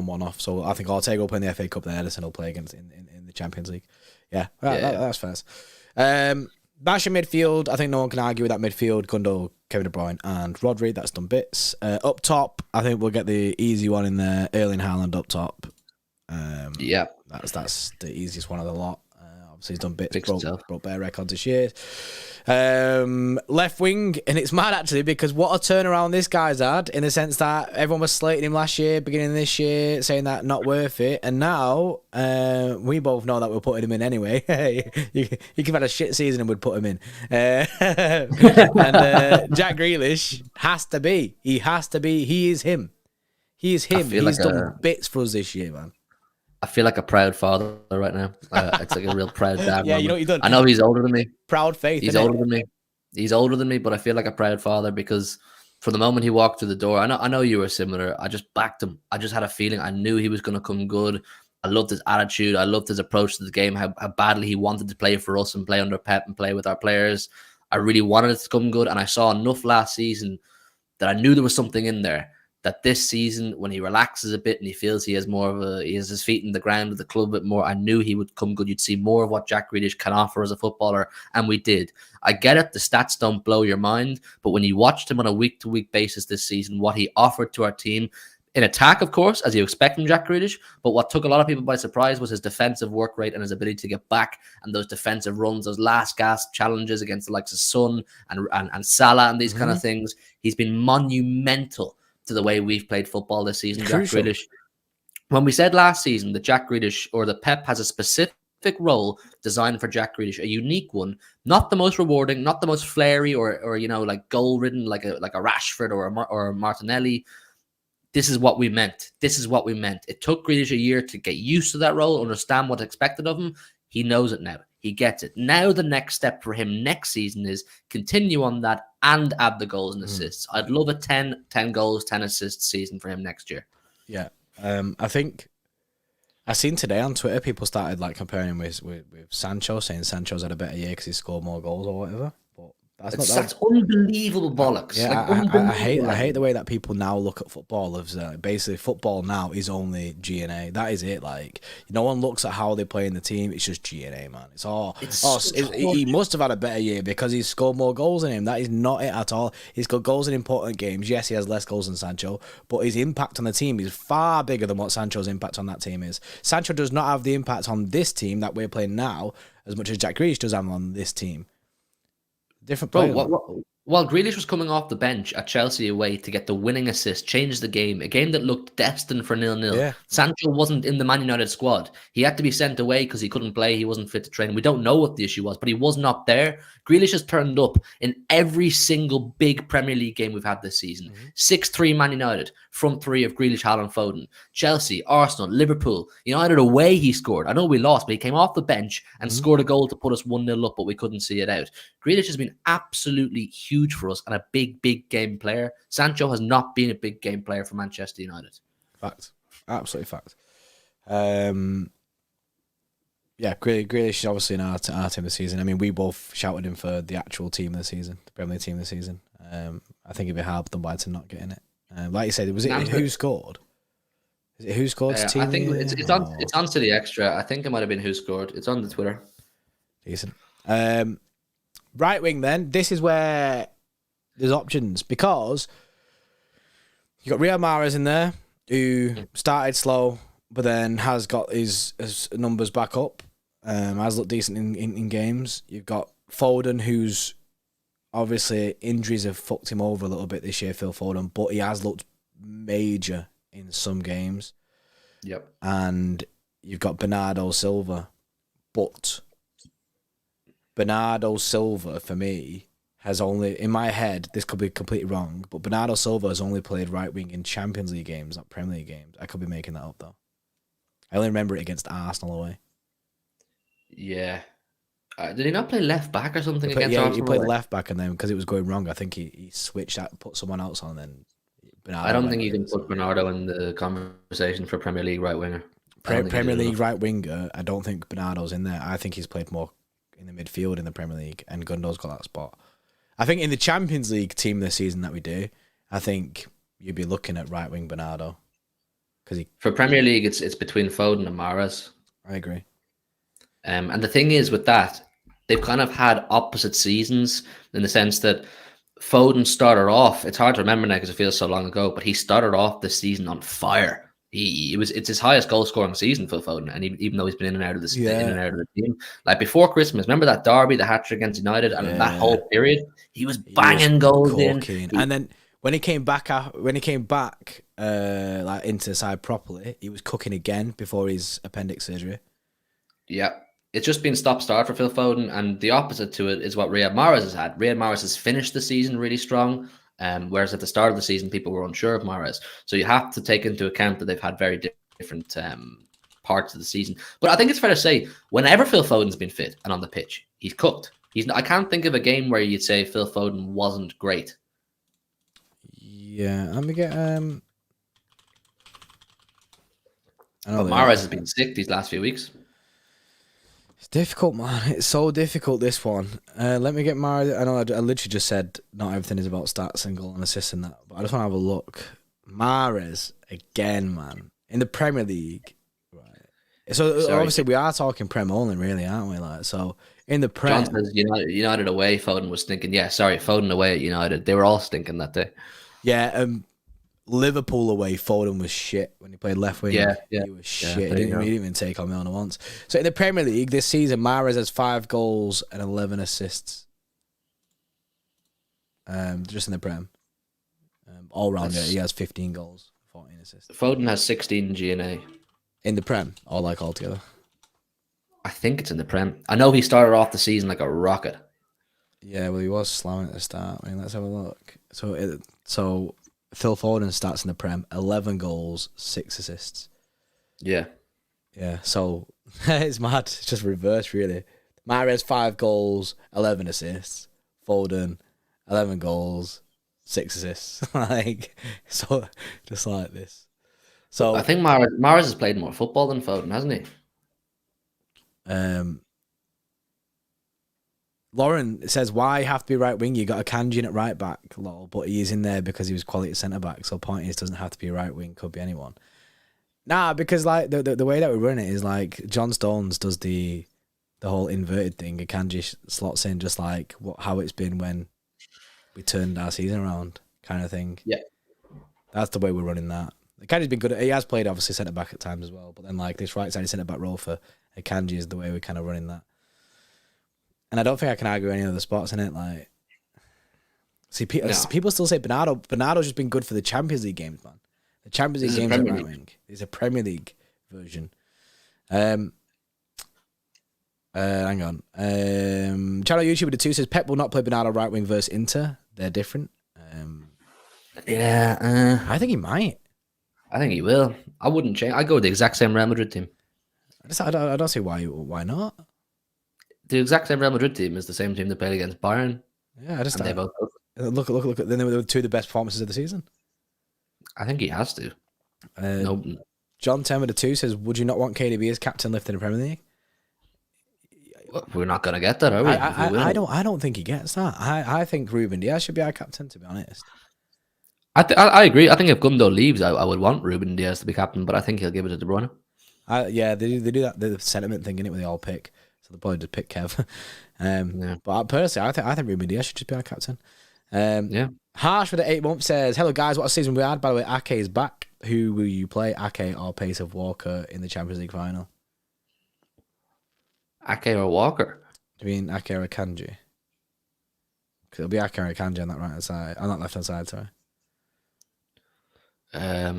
one off. So I think Ortega will play in the FA Cup, then Ederson will play against in the Champions League. Yeah, that's fair. Bash in midfield. I think no one can argue with that midfield. Gundo, Kevin De Bruyne, and Rodri. That's done bits. Up top, I think we'll get the easy one in there. Erling Haaland up top. Yeah, that's the easiest one of the lot. Obviously, he's done bits, broke bare records this year. Left wing, and it's mad actually because what a turnaround this guy's had in the sense that everyone was slating him last year, beginning of this year, saying that not worth it, and now we both know that we're putting him in anyway. you could have had a shit season and we'd put him in. And Jack Grealish has to be. He has to be. He is him. He is him. He's done bits for us this year, man. I feel like a proud father right now. It's like a real proud dad Yeah, you know moment. what you've done? I know he's older than me. Proud faith, He's innit? older than me. He's older than me, but I feel like a proud father because from the moment he walked through the door, I know you were similar. I just backed him. I just had a feeling. I knew he was going to come good. I loved his attitude. I loved his approach to the game, how badly he wanted to play for us and play under Pep and play with our players. I really wanted it to come good, and I saw enough last season that I knew there was something in there. That this season, when he relaxes a bit and he feels he has his feet in the ground with the club a bit more, I knew he would come good. You'd see more of what Jack Grealish can offer as a footballer, and we did. I get it, the stats don't blow your mind, but when you watched him on a week-to-week basis this season, what he offered to our team, in attack, of course, as you expect from Jack Grealish, but what took a lot of people by surprise was his defensive work rate and his ability to get back and those defensive runs, those last gasp challenges against the likes of Son and Salah and these kind of things. He's been monumental to the way we've played football this season, Crucial. Jack Grealish. When we said last season that Jack Grealish or the Pep has a specific role designed for Jack Grealish, a unique one, not the most rewarding, not the most flary or like goal ridden like a Rashford or a Martinelli. This is what we meant. This is what we meant. It took Grealish a year to get used to that role, understand what's expected of him. He knows it now. He gets it. Now the next step for him next season is continue on that and add the goals and assists. I'd love a 10 goals, 10 assists season for him next year. Yeah. I think I seen today on Twitter people started like comparing him with Sancho, saying Sancho's had a better year because he scored more goals or whatever. But that's unbelievable bollocks. Yeah, like, I hate the way that people now look at football as basically football now is only G&A. That is it. Like no one looks at how they play in the team. It's just G&A, man. He must have had a better year because he's scored more goals than him. That is not it at all. He's got goals in important games. Yes, he has less goals than Sancho, but his impact on the team is far bigger than what Sancho's impact on that team is. Sancho does not have the impact on this team that we're playing now as much as Jack Grealish does have on this team. Different player. While Grealish was coming off the bench at Chelsea away to get the winning assist, changed the game, a game that looked destined for 0-0. Yeah. Sancho wasn't in the Man United squad. He had to be sent away because he couldn't play. He wasn't fit to train. We don't know what the issue was, but he was not there. Grealish has turned up in every single big Premier League game we've had this season. 6-3 Man United, front three of Grealish, Haaland, Foden. Chelsea, Arsenal, Liverpool. United away he scored. I know we lost, but he came off the bench and scored a goal to put us 1-0 up, but we couldn't see it out. Grealish has been absolutely huge for us and a big game player. Sancho has not been a big game player for Manchester United. Fact. Absolutely fact. Yeah, Grealish is obviously in our team this season. I mean, we both shouted him for the actual team of the season, the Premier League team of the season. I think it'd be hard for them by to not getting it. Like you said, was it who scored? Is it who scored? Team I think it's on City Extra. I think it might have been who scored. It's on the Twitter. Decent. Right wing then. This is where there's options because you got Riyad Mahrez in there who started slow but then has got his numbers back up. Has looked decent in games. You've got Foden, who's obviously injuries have fucked him over a little bit this year, Phil Foden, but he has looked major in some games. Yep. And you've got Bernardo Silva, but Bernardo Silva for me has only, in my head, this could be completely wrong, but Bernardo Silva has only played right wing in Champions League games, not Premier League games. I could be making that up though. I only remember it against Arsenal away. Yeah. Did he not play left back or something against Arsenal? Yeah, he played left back, and then because it was going wrong, I think he switched out, put someone else on, and then Bernardo. I don't think you can put Bernardo in the conversation for Premier League right winger. Premier League right winger, I don't think Bernardo's in there. I think he's played more in the midfield in the Premier League, and Gundogan's got that spot. I think in the Champions League team this season that we do, I think you'd be looking at right wing Bernardo. For Premier League, it's between Foden and Mahrez. I agree. And the thing is with that, they've kind of had opposite seasons in the sense that Foden started off, it's hard to remember now because it feels so long ago, but he started off the season on fire. It's his highest goal scoring season for Foden, and even though he's been in and out of the team, like before Christmas, remember that derby, the hat-trick against United, and that whole period, he was banging goals in. And then when he came back, like into the side properly, he was cooking again before his appendix surgery. Yeah. It's just been stop-start for Phil Foden, and the opposite to it is what Riyad Mahrez has had. Riyad Mahrez has finished the season really strong, whereas at the start of the season, people were unsure of Mahrez. So you have to take into account that they've had very different parts of the season. But I think it's fair to say, whenever Phil Foden's been fit and on the pitch, he's cooked. I can't think of a game where you'd say Phil Foden wasn't great. Yeah, let me get But Mahrez has been sick these last few weeks. It's difficult, man. It's so difficult, this one. Let me get Mahrez. I know I literally just said not everything is about stats and goal and assists and that, but I just want to have a look. Mahrez, again, man. In the Premier League. Right. So, obviously, we are talking Prem only, really, aren't we? Like, so, in the Prem... John says United away, Foden was stinking. Yeah, sorry, Foden away at United. They were all stinking that day. Yeah, Liverpool away, Foden was shit when he played left wing. Yeah. He was shit. He didn't even take on Milner once. So in the Premier League this season, Mahrez has 5 goals and 11 assists. Just in the Prem. All round it, he has 15 goals, 14 assists. Foden has 16 GNA. In the Prem, or like altogether? I think it's in the Prem. I know he started off the season like a rocket. Yeah, well, he was slamming at the start. I mean, let's have a look. So Phil Foden starts in the Prem, 11 goals, 6 assists. Yeah. Yeah, so it's mad. It's just reverse, really. Mahrez, 5 goals, 11 assists. Foden, 11 goals, 6 assists. So just like this. So I think Mahrez has played more football than Foden, hasn't he? Lauren says, why have to be right wing? You got a Kanji in at right back, lol, but he's in there because he was quality centre back. So point is, doesn't have to be a right wing, could be anyone. Nah, because like the way that we run it is like John Stones does the whole inverted thing. A Kanji slots in just like how it's been when we turned our season around, kind of thing. Yeah, that's the way we're running that. Kanji's been good. He has played obviously centre back at times as well, but then like this right side centre back role for a Kanji is the way we're kind of running that. And I don't think I can argue any other spots in it. Like, see, people still say Bernardo. Bernardo's just been good for the Champions League games, man. The Champions League games are right wing. It's a Premier League version. Hang on. Channel YouTube with the 2 says Pep will not play Bernardo right wing versus Inter. They're different. I think he might. I think he will. I wouldn't change. I'd go with the exact same Real Madrid team. I don't see why not. The exact same Real Madrid team is the same team that played against Bayern. Yeah, I just they both look. Then they were 2 of the best performances of the season. I think he has to. Nope. John 10 with the 2 says, would you not want KDB as captain lifting the Premier League? We're not going to get that, are we? I don't think he gets that. I think Ruben Diaz should be our captain, to be honest. I agree. I think if Gundo leaves, I would want Ruben Diaz to be captain, but I think he'll give it to De Bruyne. Yeah, they do that. The sentiment thing in it with the all pick. So they'll probably just pick Kev. But personally, I think Ruben Diaz should just be our captain. Yeah. Harsh for the 8 months says, hello guys, what a season we had. By the way, Ake is back. Who will you play, Ake or Pace of Walker in the Champions League final? Ake or Walker? Do you mean Ake or Akanji? Because it'll be Ake or Akanji on that right hand side. On that left hand side, sorry. I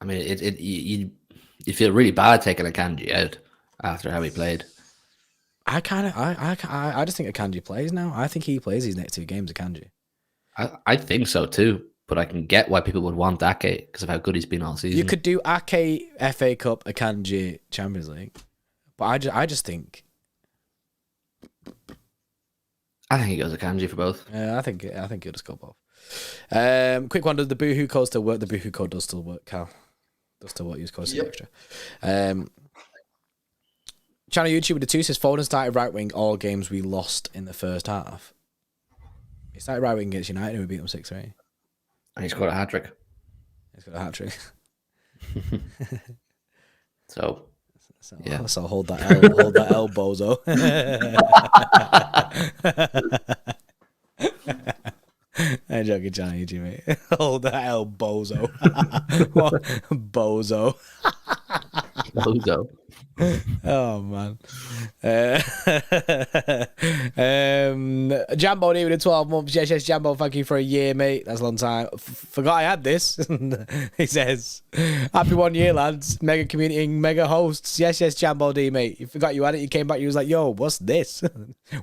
mean, you feel really bad taking Akanji out after how he played. I just think Akanji plays now. I think he plays these next 2 games, Akanji. I think so too, but I can get why people would want Ake because of how good he's been all season. You could do Ake, FA Cup, Akanji, Champions League. But I just think... I think he goes Akanji for both. Yeah, I think he'll just go both. Quick one, does the Boohoo code still work? The Boohoo code does still work, Cal. Does still work, use code extra. Channel YouTube with the 2 says Foden started right wing all games we lost in the first half. He started right wing against United and we beat them 6-3. And he scored a hat-trick. He's got a hat-trick. So yeah. So hold that L, bozo. I'm joking, Channel YouTube, mate. Hold that L, bozo. Bozo. Bozo. Oh man. Jambo needed 12 months. Yes, Jambo, thank you for a year, mate. That's a long time. Forgot I had this. He says, happy 1 year, lads. Mega community, mega hosts. Yes, Jambo D, mate. You forgot you had it. You came back. You was like, yo, what's this?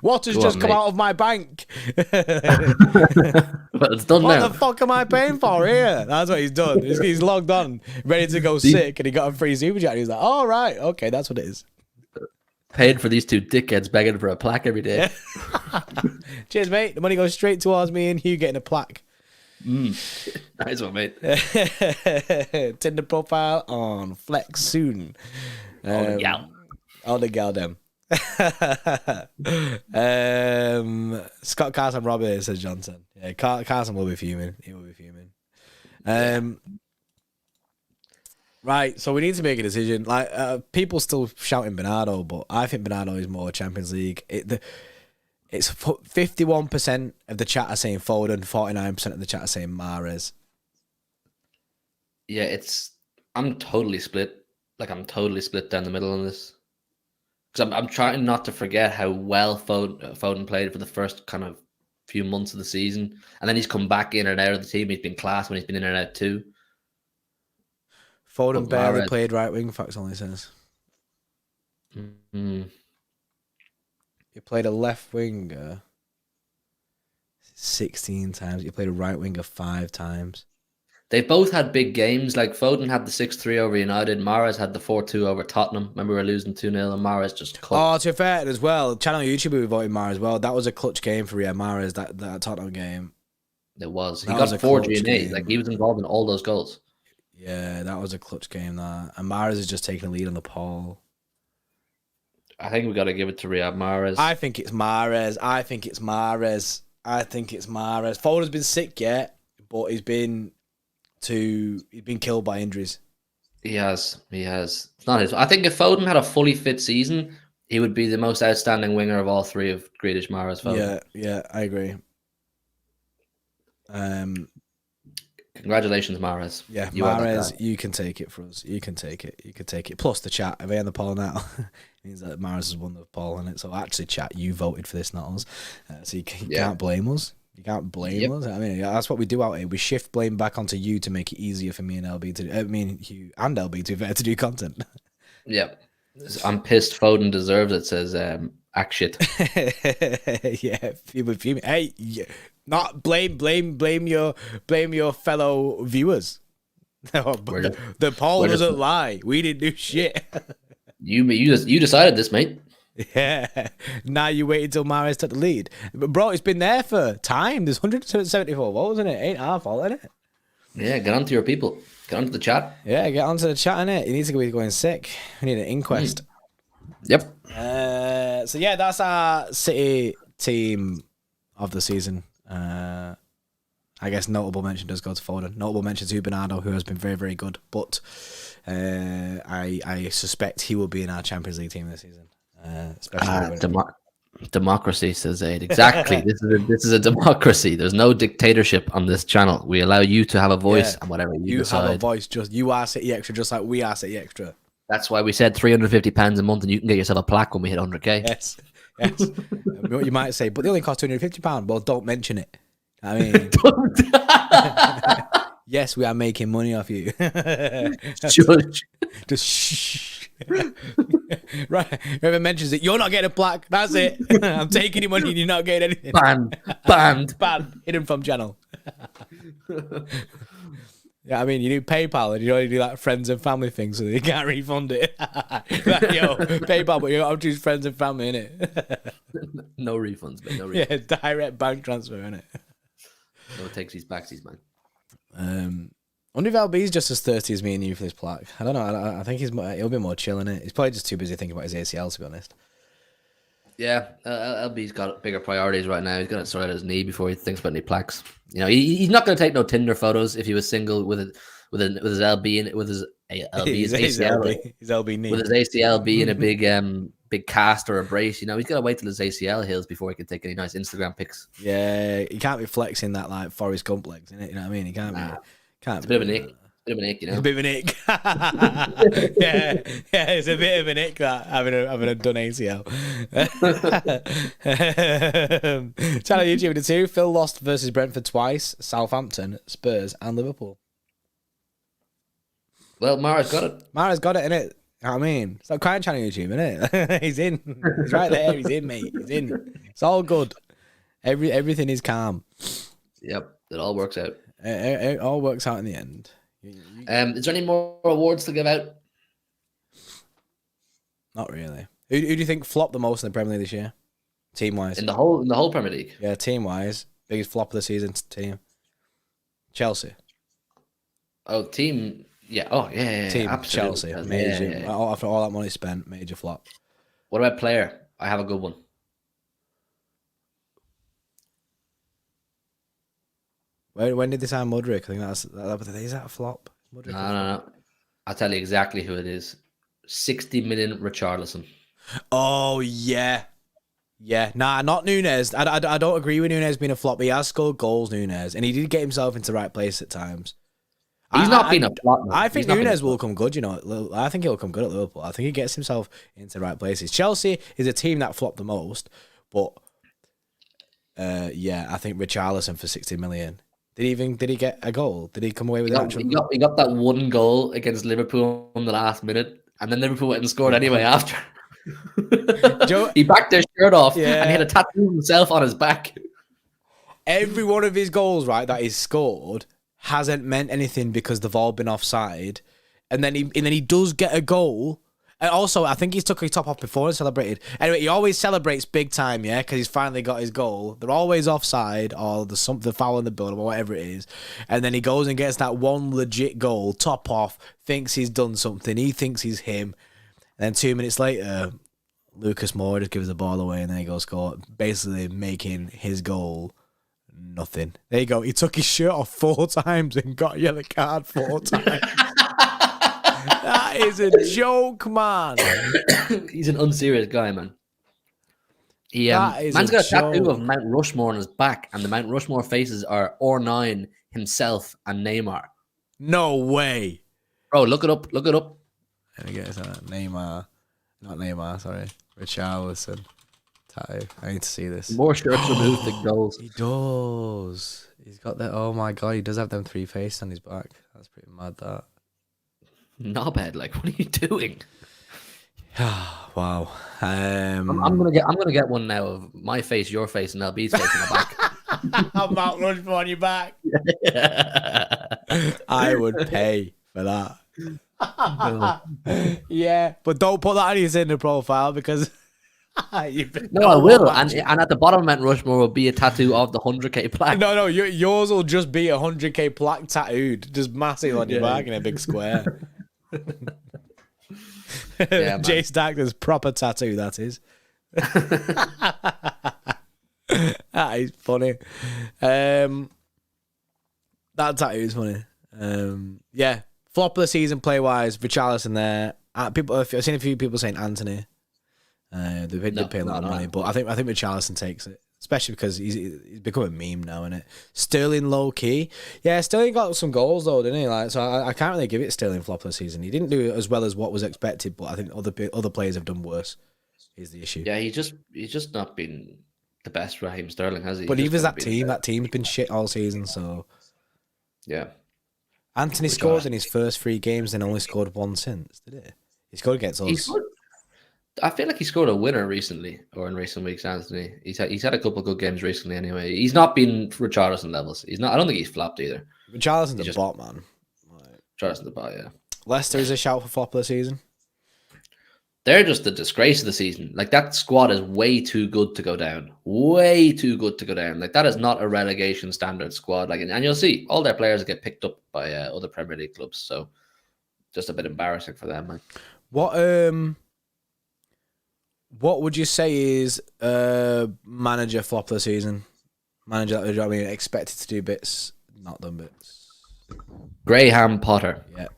Water's just come out of my bank. Well, it's done What now. the fuck am I paying for here? That's what he's done. He's logged on, ready to go sick, and he got a free super chat. He's like, all right, okay, that's what it is. Paid for these two dickheads begging for a plaque every day. Cheers, mate. The money goes straight towards me and Hugh getting a plaque. Nice one, mate. Tinder profile on Flex soon. All the gal them. Scott Carson Robbie, says Johnson. Yeah, Carson will be fuming. He will be fuming. Right, so we need to make a decision. Like people still shouting Bernardo, but I think Bernardo is more Champions League. It's 51% of the chat are saying Foden, 49% of the chat are saying Mahrez. Yeah, I'm totally split. Like I'm totally split down the middle on this. Because I'm trying not to forget how well Foden played for the first kind of few months of the season, and then he's come back in and out of the team. He's been class when he's been in and out too. Foden barely played right wing, Facts only says. Mm-hmm. He played a left winger 16 times. He played a right winger 5 times. They've both had big games. Like Foden had the 6-3 over United. Mahrez had the 4-2 over Tottenham. Remember we were losing 2-0 and Mahrez just cooked. Oh, to be fair as well, channel YouTube we voted Mahrez as well. That was a clutch game for Mahrez, that Tottenham game. It was. He got 4 G&A. Like he was involved in all those goals. Yeah, that was a clutch game. That and Mahrez is just taking a lead on the poll. I think we got to give it to Riyad Mahrez. I think it's Mahrez. Foden's been sick yet, but he's been killed by injuries. He has. It's not his. I think if Foden had a fully fit season, he would be the most outstanding winger of all three of Grealish, Mahrez, Foden. Yeah, I agree. Congratulations, Mahrez. Yeah, Mahrez, you can take it for us. You can take it. Plus the chat. Are they on the poll now? It means that Mahrez has won the poll on it. So actually, chat, you voted for this, not us. So you can't blame us. You can't blame us. I mean, that's what we do out here. We shift blame back onto you to make it easier for me and LB Hugh and LB to do content. Yeah. I'm pissed Foden deserves it, says shit. Yeah, fuming. Hey, not blame your fellow viewers. No, the poll doesn't lie. We didn't do shit. You decided this, mate. Yeah. Now you wait until Mahrez took the lead. But bro, it's been there for time. There's 174 votes, isn't it? Ain't our fault, isn't it? Yeah, get on to your people. Get on to the chat. Yeah, get onto the chat, innit? You need to be going sick. We need an inquest. Yep. So yeah, that's our City team of the season. I guess notable mention does go to Foden. Notable mention to Bernardo, who has been very, very good. But I suspect he will be in our Champions League team this season. Democracy, says Aid. Exactly. This is a democracy. There's no dictatorship on this channel. We allow you to have a voice and whatever you decide. Have a voice. You are City Extra, just like we are City Extra. That's why we said £350 a month, and you can get yourself a plaque when we hit 100k. Yes. What you might say, but they only cost £250. Well, don't mention it. I mean, yes, we are making money off you. Just shh. Right, whoever mentions it, you're not getting a plaque. That's it. I'm taking your money and you're not getting anything. Banned. Hidden from channel. Yeah, I mean, you do PayPal and you only do like friends and family things, so you can't refund it. Like, yo, PayPal, but you got to choose friends and family, innit? No refunds, but no refunds. Yeah, direct bank transfer, innit? No takesies, backsies, man. I wonder if LB's just as thirsty as me and you for this plaque. I don't know. I think he'll be more chill in it. He's probably just too busy thinking about his ACL, to be honest. Yeah, LB's got bigger priorities right now. He's got to sort out his knee before he thinks about any plaques. You know, he's not going to take no Tinder photos if he was single with his LB in it, with his ACL, his LB knee, with his ACL being a big cast or a brace. You know, he's got to wait till his ACL heals before he can take any nice Instagram pics. Yeah, he can't be flexing that like Forrest Gump legs, innit? You know what I mean? He can't be. It's a bit of a nick. Bit of an ick, you It's a know. bit of an ick. yeah, it's a bit of an ick that having a done ACL. Channel YouTube the two. Phil lost versus Brentford twice, Southampton, Spurs, and Liverpool. Well, Mara's got it. Mara's got it, innit? You know what I mean? It's like crying channel YouTube, innit? He's in. He's right there. He's in, mate. He's in. It's all good. Everything is calm. Yep, it all works out. It all works out in the end. Is there any more awards to give out? Not really. Who do you think flopped the most in the Premier League this year? Team wise. In the whole Premier League? Yeah, team wise. Biggest flop of the season team. Chelsea. Oh, team. Yeah. Oh, yeah. Team absolutely. Chelsea. Major. Yeah. After all that money spent, major flop. What about player? I have a good one. When did they sign Mudryk? I think is that a flop? Mudryk No. I'll tell you exactly who it is. 60 million Richarlison. Oh, yeah. Yeah. Nah, not Nunes. I don't agree with Nunes being a flop. He has scored goals, Nunes. And he did get himself into the right place at times. He's not been a flop. I think Nunes will come good, you know. I think he'll come good at Liverpool. I think he gets himself into the right places. Chelsea is a team that flopped the most. But, yeah, I think Richarlison for 60 million. Did he get a goal? Did he come away with an actual goal? He got that one goal against Liverpool in the last minute, and then Liverpool went and scored anyway after. He backed their shirt off, and he had a tattoo of himself on his back. Every one of his goals, right, that he's scored hasn't meant anything because they've all been offside, and then he does get a goal. And also, I think he's took his top off before and celebrated. Anyway, he always celebrates big time, yeah, because he's finally got his goal. They're always offside, or there's something foul in the build, or whatever it is. And then he goes and gets that one legit goal, top off, thinks he's done something. He thinks he's him. And then 2 minutes later, Lucas Moura just gives the ball away, and then he goes score, basically making his goal nothing. There you go. He took his shirt off 4 times and got a yellow card 4 times. That is a joke, man. He's an unserious guy, man. Man's got a tattoo of Mount Rushmore on his back, and the Mount Rushmore faces are R9, himself, and Neymar. No way. Bro, look it up. Look it up. Let me get this Neymar. Not Neymar, sorry. Richarlison. Tattoo. I need to see this. More shirts removed than goals. He does. He's got that. Oh my god, he does have them 3 faces on his back. That's pretty mad, that. Knobhead, like, what are you doing? Wow. I'm gonna get one now of my face, your face, and LB's face in the back. I'm Mount Rushmore on your back. I would pay for that. Yeah, but don't put that on your Tinder profile because no, I will. And at the bottom of Mount Rushmore will be a tattoo of the 100k plaque. No, yours will just be a 100k plaque tattooed, just massive on your back in a big square. Yeah, Jay Stackler's proper tattoo, that is. That is funny. That tattoo is funny. Yeah, flop of the season play wise, Richarlison there. I've seen a few people saying Anthony. They did pay a lot of money, but I think Richarlison takes it, especially because he's become a meme now, isn't it? Sterling low key, yeah. Sterling got some goals though, didn't he? Like, so I can't really give it Sterling flop of the season. He didn't do as well as what was expected, but I think other players have done worse. Is the issue? Yeah, he's just not been the best Raheem Sterling, has he? But even that team's been shit all season. So yeah, Anthony scored in his first 3 games and only scored 1 since. Did he? He scored against us. I feel like he scored a winner recently, or in recent weeks. Anthony, he's had a couple of good games recently. Anyway, he's not been Richarlison levels. He's not. I don't think he's flopped either. Richarlison's a bot, man. Richarlison's a bot, yeah. Leicester is a shout for flop of the season. They're just the disgrace of the season. Like, that squad is way too good to go down. Way too good to go down. Like, that is not a relegation standard squad. Like, and you'll see all their players get picked up by other Premier League clubs. So, just a bit embarrassing for them, man. What would you say is manager flop of the season? Manager that, I mean, expected to do bits, not done bits. Graham Potter. Yeah.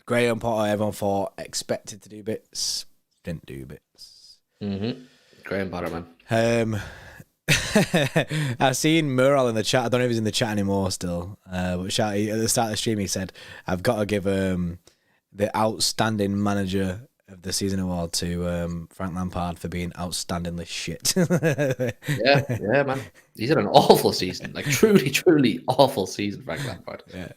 Graham Potter, everyone thought expected to do bits, didn't do bits. Graham Potter, man. I've seen Mural in the chat. I don't know if he's in the chat anymore still. But at the start of the stream, he said, "I've got to give the outstanding manager of the season award to Frank Lampard for being outstandingly shit." Yeah, man. He's had an awful season, like truly awful season, Frank Lampard. Yeah,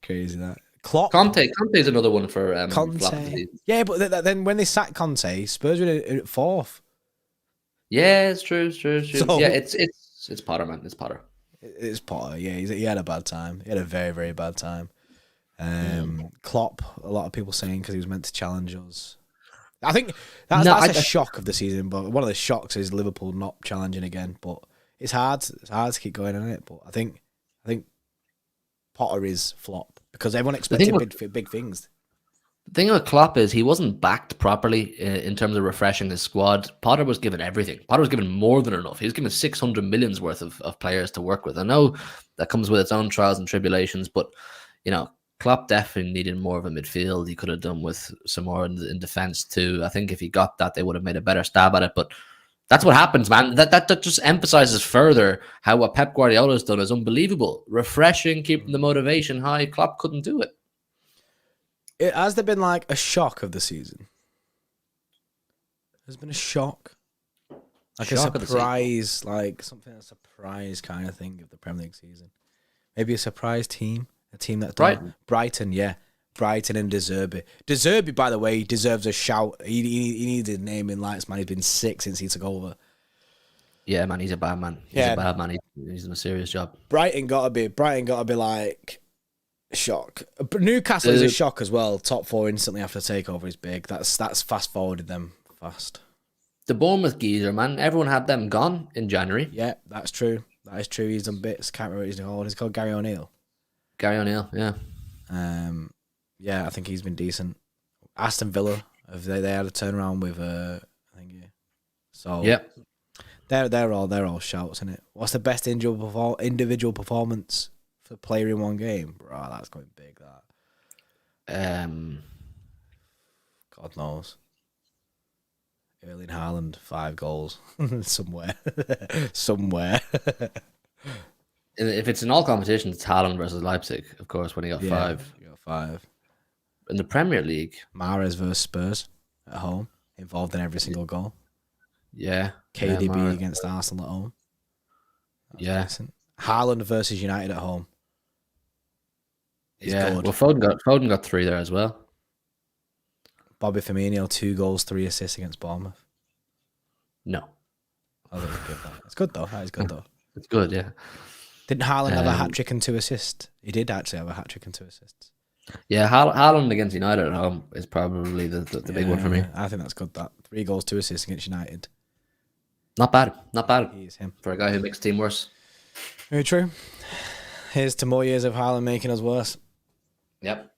crazy that. Klopp. Conte's another one for flop of the Conte. season. Yeah, but then when they sacked Conte, Spurs were in fourth. Yeah, it's true. So- Yeah, it's Potter, man. It's Potter. It's Potter. Yeah, he had a bad time. He had a very, very bad time. Klopp, a lot of people saying because he was meant to challenge us. I think that's a shock of the season, but one of the shocks is Liverpool not challenging again. But it's hard. It's hard to keep going on it. But I think Potter is flop because everyone expected big things. The thing with Klopp is he wasn't backed properly in terms of refreshing his squad. Potter was given everything. Potter was given more than enough. He was given 600 millions worth of players to work with. I know that comes with its own trials and tribulations, but Klopp definitely needed more of a midfield. He could have done with some more in defense too. I think if he got that, they would have made a better stab at it. But that's what happens, man. That just emphasizes further how what Pep Guardiola has done is unbelievable. Refreshing, keeping the motivation high. Klopp couldn't do it. Has there been like a shock of the season? There's been a shock. Like shock a surprise, like something a surprise kind of thing of the Premier League season. Maybe a surprise team. A team that Brighton, yeah. Brighton and De Zerbi. De Zerbi, by the way, deserves a shout. He needs his name in lights, man. He's been sick since he took over. Yeah, man, he's a bad man. He's a bad man. He's done a serious job. Brighton gotta be like shock. Newcastle is a shock as well. Top four instantly after takeover is big. That's fast forwarded them fast. The Bournemouth geezer, man. Everyone had them gone in January. Yeah, that's true. That is true. He's done bits. Can't remember what he's called. He's called Gary O'Neill. Gary O'Neill, yeah. Yeah, I think he's been decent. Aston Villa, they had a turnaround with I think yeah. So yeah, they're all shouts, isn't it? What's the best individual performance for player in one game? Bro, that's going big. That. God knows. Erling Haaland, 5 goals somewhere. If it's in all competitions, it's Haaland versus Leipzig, of course, when he got 5. He got 5. In the Premier League, Mahrez versus Spurs at home, involved in every single goal. Yeah. KDB against Arsenal at home. That's decent. Haaland versus United at home. Good. Well, Foden got 3 there as well. Bobby Firmino, 2 goals, 3 assists against Bournemouth. No. I think it's good though. It's good though. That is good though. It's good, yeah. Didn't Haaland have a hat-trick and 2 assists? He did actually have a hat-trick and 2 assists. Yeah, Haaland against United at home is probably the big one for me. I think that's good, that. 3 goals, 2 assists against United. Not bad. Not bad. He is him. For a guy who makes the team worse. Very true. Here's to more years of Haaland making us worse. Yep.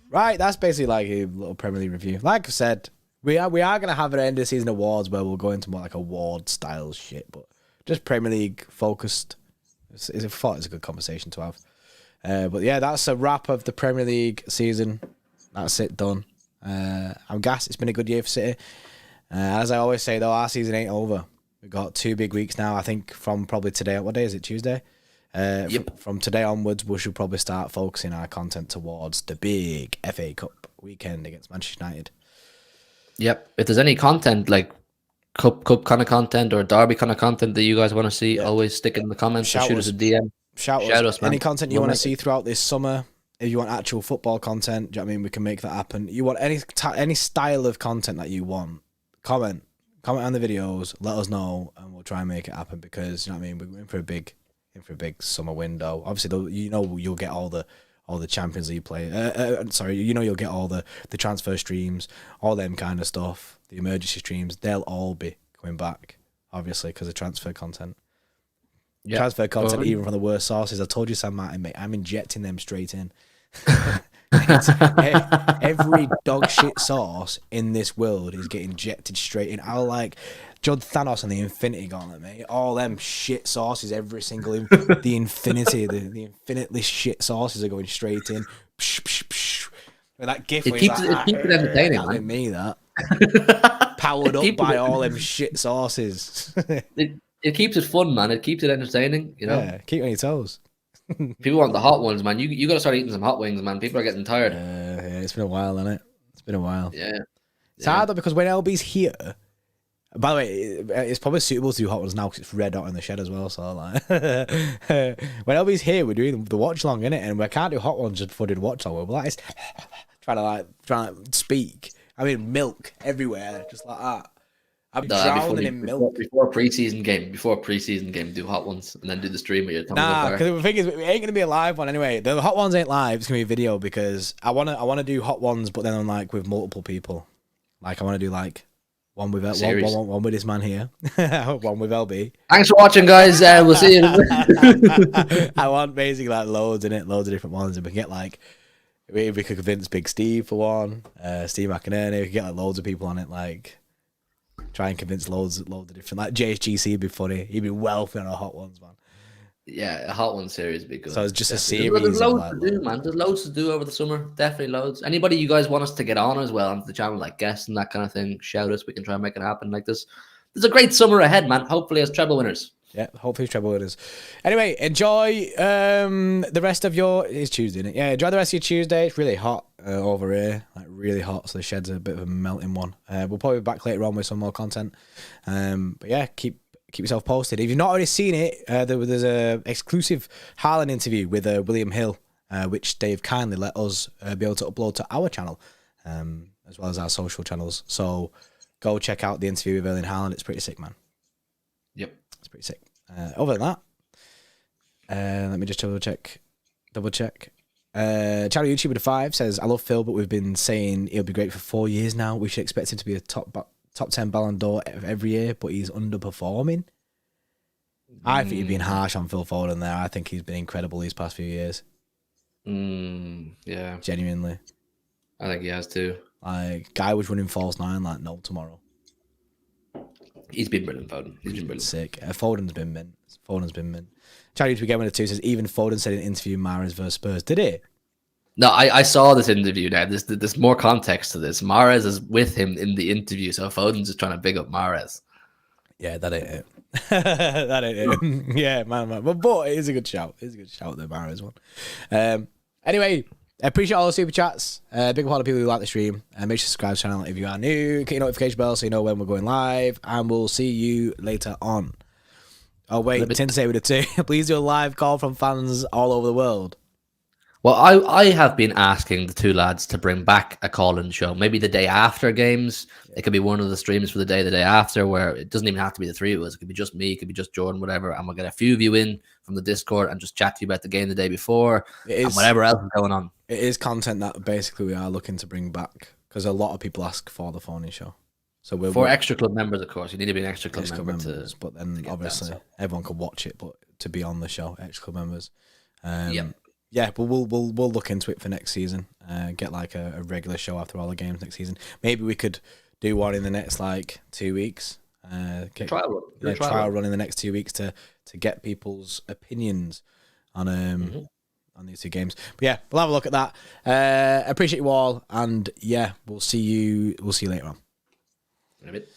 Right, that's basically like a little Premier League review. Like I said, we are going to have an end of season awards where we'll go into more like award-style shit, but just Premier League focused. It's a good conversation to have. But yeah, that's a wrap of the Premier League season. That's it, done. I'm gassed. It's been a good year for City. As I always say, though, our season ain't over. We've got 2 big weeks now. I think from probably today. What day is it? Tuesday? Yep. From today onwards, we should probably start focusing our content towards the big FA Cup weekend against Manchester United. Yep. If there's any content like Cup kind of content or Derby kind of content that you guys want to see, always stick it in the comments or shoot us a DM. Shout us, man. Any content you want to see throughout this summer. If you want actual football content, do you know what I mean? We can make that happen. You want any style of content that you want, comment on the videos, let us know, and we'll try and make it happen because, you know what I mean? We're in for a big summer window. Obviously, you'll get all the Champions League play. You'll get all the transfer streams, all them kind of stuff, the emergency streams. They'll all be coming back, obviously, because of transfer content. Yeah. Transfer content, even from the worst sources. I told you, Sam Martin, mate, I'm injecting them straight in. Every dog shit source in this world is getting injected straight in. I'll like Judd Thanos and the Infinity Gauntlet, mate. All them shit sources, every single the Infinity, the infinitely shit sources are going straight in. Psh, psh, psh. With that gif, it keeps it entertaining, man. Me that powered up by all them shit sauces. It keeps it fun, man. It keeps it entertaining. You know, Yeah, keep on your toes. people want the hot ones, man. You got to start eating some hot wings, man. People are getting tired. Yeah, it's been a while, hasn't it? It's been a while. Yeah. It's hard though because when LB's here, by the way, it's probably suitable to do hot ones now because it's red hot in the shed as well. So like, when LB's here, we're doing the watch long, innit? And we can't do hot ones just before we do the watch long. We're like trying to speak. I mean, milk everywhere, just like that. I'm drowning in milk. Before preseason game, do hot ones and then do the stream with your Nah, because the thing is, it ain't gonna be a live one anyway. The hot ones ain't live. It's gonna be a video because I wanna do hot ones, but then I'm like with multiple people. Like I wanna do like one with one with this man here, one with LB. Thanks for watching, guys. We'll see you. I want basically like loads of different ones, and we can get like we could convince Big Steve for one, Steve McInerney. We could get like loads of people on it, like. Try and convince loads of different, like JHGC would be funny. He'd be wealthy on our hot ones, man. Yeah, a hot one series would be good. So it's just definitely. a series. There's loads to do, man. There's loads to do over the summer. Definitely loads. Anybody you guys want us to get on as well onto the channel, like guests and that kind of thing, shout us. We can try and make it happen like this. There's a great summer ahead, man. Hopefully as treble winners. Yeah, hopefully treble winners. Anyway, enjoy the rest of your... It's Tuesday, isn't it? Yeah, enjoy the rest of your Tuesday. It's really hot over here. Like, really hot, so the shed's a bit of a melting one. We'll probably be back later on with some more content. But yeah, keep yourself posted. If you've not already seen it, there's a exclusive Haaland interview with William Hill, which Dave kindly let us be able to upload to our channel, as well as our social channels. So go check out the interview with Erling Haaland. It's pretty sick, man. Yep. It's pretty sick. Other than that, let me just double check. Channel YouTuber to 5 says, I love Phil, but we've been saying he'll be great for 4 years now. We should expect him to be a top 10 Ballon d'Or every year, but he's underperforming. I think you're being harsh on Phil Foden there. I think he's been incredible these past few years. Yeah. Genuinely. I think he has too. Like, guy was running false 9 like no tomorrow. He's been brilliant, Foden. He's been brilliant. Sick. Foden's been mint. Charlie to begin with 2 says, even Foden said in an interview Mahrez versus Spurs. Did he? No, I saw this interview now. There's more context to this. Mahrez is with him in the interview, so Foden's just trying to big up Mahrez. Yeah, that ain't it. That ain't it. Yeah, man. But it is a good shout. It is a good shout, the Mahrez one. Anyway, I appreciate all the super chats. Big part of people who like the stream. Make sure to subscribe to the channel if you are new. Hit your notification bell so you know when we're going live. And we'll see you later on. Oh, wait. Tinsay with a 2. Please do a live call from fans all over the world. Well, I have been asking the two lads to bring back a call-in show. Maybe the day after games. It could be one of the streams for the day after, where it doesn't even have to be the three of us. It could be just me. It could be just Jordan, whatever. And we'll get a few of you in from the Discord and just chat to you about the game the day before and whatever else is going on. It is content that basically we are looking to bring back because a lot of people ask for the phone-in show. So for Extra Club members, of course, you need to be an Extra Club member members, but then obviously everyone can watch it, but to be on the show, Extra Club members. Yeah, but we'll look into it for next season. Get like a regular show after all the games next season. Maybe we could do one in the next like 2 weeks. Trial run in the next 2 weeks to get people's opinions on on these two games. But yeah, we'll have a look at that. Appreciate you all, and yeah, we'll see you later on. In a bit.